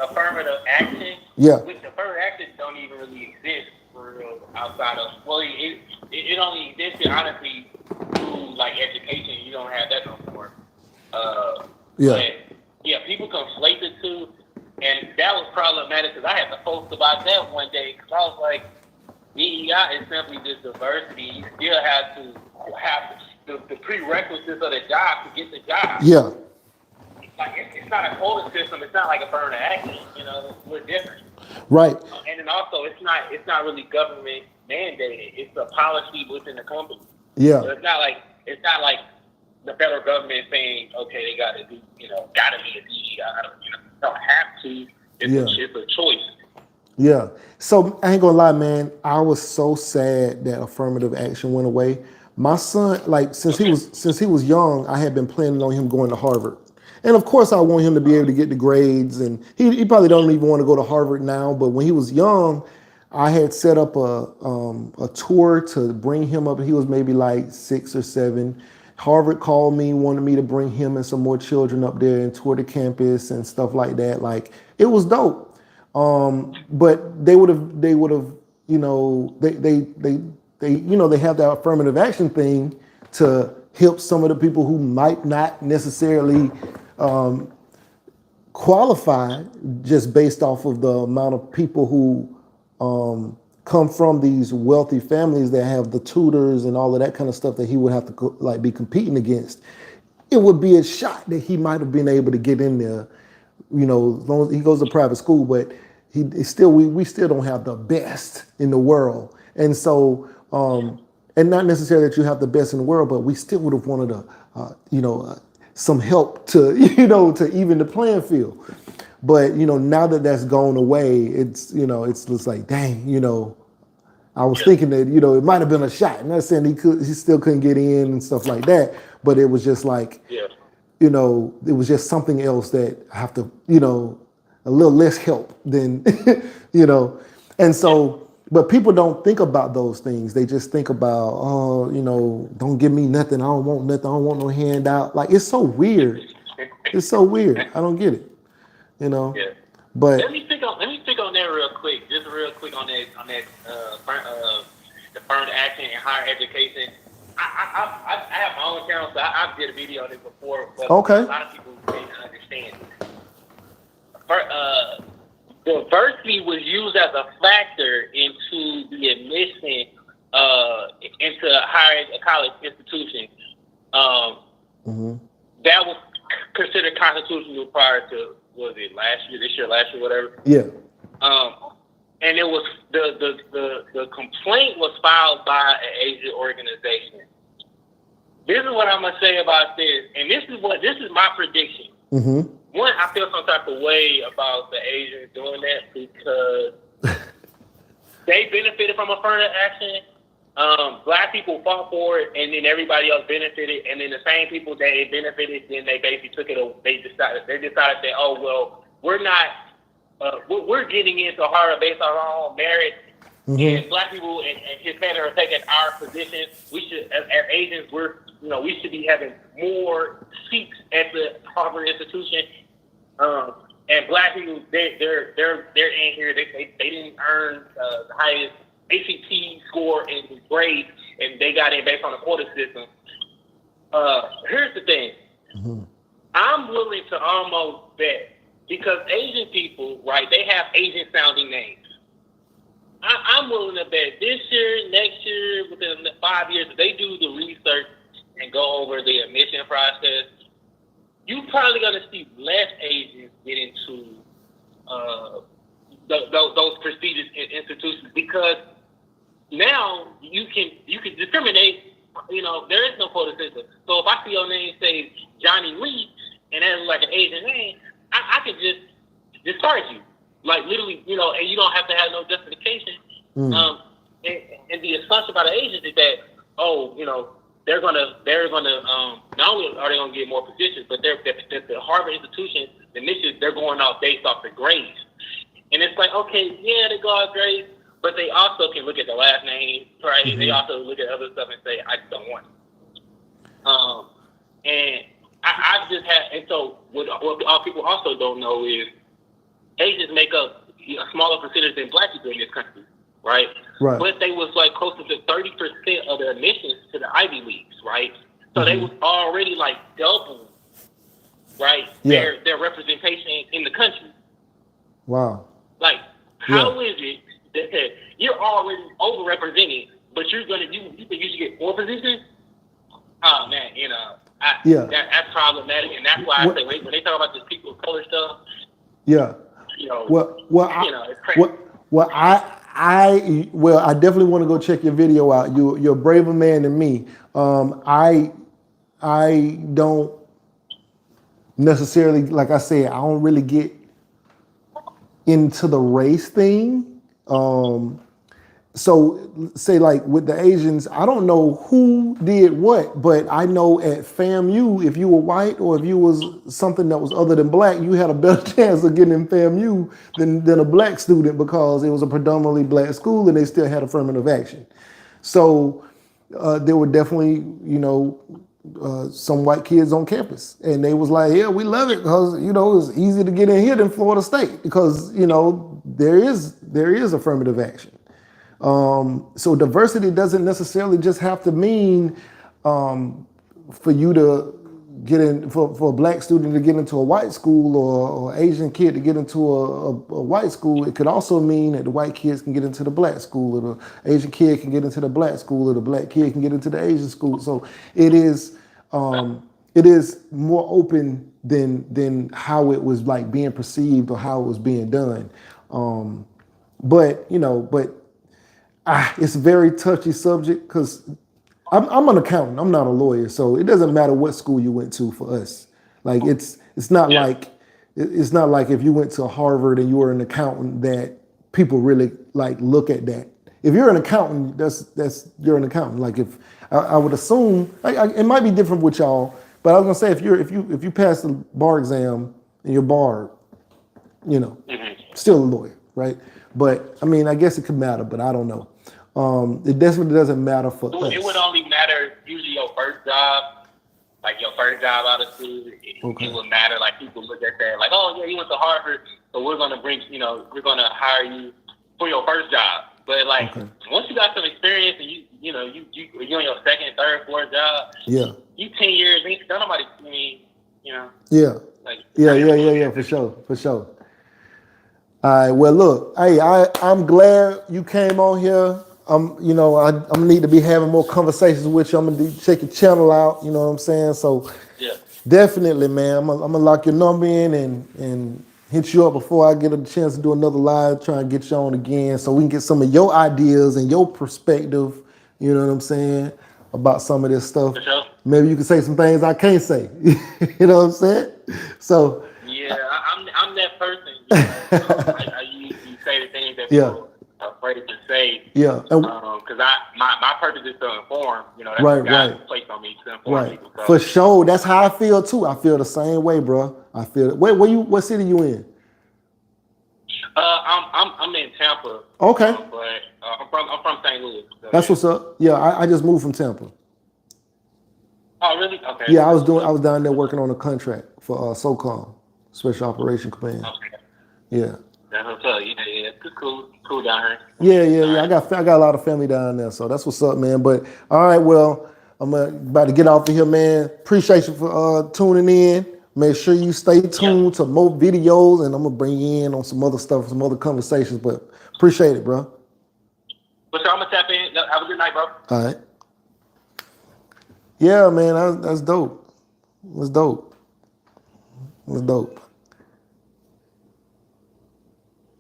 affirmative action. Yeah. Which affirmative action don't even really exist for real outside of, it only existed honestly through like education. You don't have that no more. People conflate the two. And that was problematic because I had to post about that one day because I was like, DEI is simply just diversity. You still have to have the prerequisites of the job to get the job. Yeah. It's not a quota system. It's not like affirmative action. We're different. Right. And then also, it's not really government mandated. It's a policy within the company. Yeah. So it's not like the federal government saying, okay, they got to do, got to be a DEI. Don't have to. It's a choice. Yeah. So I ain't gonna lie, man. I was so sad that affirmative action went away. My son, like since he was young, I had been planning on him going to Harvard. And of course I want him to be able to get the grades, and he probably don't even want to go to Harvard now, but when he was young, I had set up a tour to bring him up. He was maybe like 6 or 7. Harvard called me, wanted me to bring him and some more children up there and tour the campus and stuff like that. Like, it was dope. But they would have, they have that affirmative action thing to help some of the people who might not necessarily qualify just based off of the amount of people who come from these wealthy families that have the tutors and all of that kind of stuff that he would have to be competing against. It would be a shot that he might have been able to get in there, as long as he goes to private school, but we still don't have the best in the world. And so, and not necessarily that you have the best in the world, but we still would have wanted some help to, to even the playing field. But, now that that's gone away, it's just like, dang, I was thinking that, it might have been a shot. I'm not saying he still couldn't get in and stuff like that, but it was just like, it was just something else that I have to, a little less help than, and so, but people don't think about those things. They just think about, don't give me nothing. I don't want nothing. I don't want no handout. Like, it's so weird. It's so weird. I don't get it, Yeah. But let me speak on that real quick. Just real quick on that affirmative action and higher education. I have my own channel, so I did a video on it before, but okay. A lot of people didn't understand. Diversity was used as a factor into the admission into higher college institutions. That was considered constitutional prior to, was it last year, whatever. Yeah. And it was the complaint was filed by an Asian organization. This is what I'm gonna say about this, and this is my prediction. One, I feel some type of way about the Asians doing that because they benefited from affirmative action. Black people fought for it, and then everybody else benefited, and then the same people that it benefited, then they basically took it. They decided that, oh well, we're not. We're getting into Harvard based on our own merit, and Black people and Hispanics are taking our position. We should, as Asians, we should be having more seats at the Harvard institution. And Black people, they're in here. They didn't earn the highest ACT score and grade, and they got in based on the quota system. Here's the thing. I'm willing to almost bet, because Asian people, right, they have Asian sounding names. I'm willing to bet this year, next year, within 5 years, if they do the research and go over the admission process, you're probably going to see less Asians get into those prestigious institutions, because now you can discriminate. There is no quota system. So if I see your name say Johnny Lee, and that's like an Asian name, I can just discard you, like literally, and you don't have to have no justification. And the assumption by the Asians is that, they're gonna not only are they gonna get more positions, but the Harvard institution, the missions, they're going out based off the grades. And it's like, okay, yeah, they go out grades, but they also can look at the last name, right? They also look at other stuff and say, I just don't want it. And I just had, and so what all people also don't know is Asians make up a smaller percentage than Black people in this country, right? Right. But they was like closer to 30% of the admissions to the Ivy Leagues, right? So they was already like double, right? Yeah. Their representation in the country. Wow. Like, how is it that you're already overrepresented, but you think you should get more positions? Oh man, that's problematic, and that's why I say when they talk about this people of color stuff. Yeah. It's crazy. I definitely want to go check your video out. You're a braver man than me. I I don't necessarily, like I said, I don't really get into the race thing. So say like with the Asians, I don't know who did what, but I know at FAMU, if you were white or if you was something that was other than black, you had a better chance of getting in FAMU than a black student because it was a predominantly black school and they still had affirmative action. So there were definitely, some white kids on campus, and they was like, "Yeah, we love it because it's easier to get in here than Florida State because there is affirmative action." So diversity doesn't necessarily just have to mean for you to get in, for a black student to get into a white school or Asian kid to get into a white school. It could also mean that the white kids can get into the black school, or the Asian kid can get into the black school, or the black kid can get into the Asian school. So it is more open than how it was like being perceived or how it was being done. But it's a very touchy subject because I'm an accountant. I'm not a lawyer, so it doesn't matter what school you went to for us. Like it's not like if you went to Harvard and you were an accountant that people really like look at that. If you're an accountant, that's you're an accountant. Like if I would assume it might be different with y'all, but I was gonna say if you pass the bar exam and you're barred, still a lawyer, right? But I mean, I guess it could matter, but I don't know. It definitely doesn't matter for us. It would only matter usually your first job, like your first job out of school. It would matter. Like people look at that, like, oh yeah, you went to Harvard, so we're gonna we're gonna hire you for your first job. But like once you got some experience and you're on your second, third, fourth job, you 10 years ain't done nobody. Yeah, for sure. All right, well, look, hey, I'm glad you came on here. I'm gonna need to be having more conversations with you. I'm gonna check your channel out. You know what I'm saying? So, definitely, man. I'm gonna lock your number in and hit you up before I get a chance to do another live. Try and get you on again so we can get some of your ideas and your perspective. You know what I'm saying about some of this stuff. Maybe you can say some things I can't say. You know what I'm saying? So. Yeah, I'm that person. I usually say the things that people are afraid to say. Yeah. Because my purpose is to inform. That's God's place on me to inform people. So. For sure. That's how I feel too. I feel the same way, bro. I feel it. What city you in? I'm in Tampa. Okay. But I'm from St. Louis. So that's what's up. Yeah, I just moved from Tampa. Oh really? Okay. Yeah, I was down there working on a contract for SOCOM, Special Operation Command. Okay. Yeah. That's what's up. Yeah, it's cool down here. Yeah. I got a lot of family down there, so that's what's up, man. But all right, well, I'm about to get off of here, man. Appreciate you for tuning in. Make sure you stay tuned to more videos, and I'm gonna bring you in on some other stuff, some other conversations. But appreciate it, bro. But so I'm gonna tap in. Have a good night, bro. All right. Yeah, man, that's dope. That's dope. I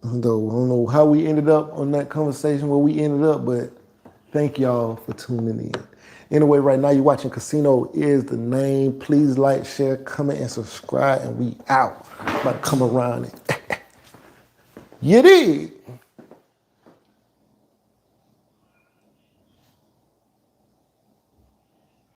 don't know how we ended up on that conversation where we ended up, but thank y'all for tuning in. Anyway, right now you're watching Casino Is the Name. Please like, share, comment, and subscribe, and we out. About to come around it. You dig?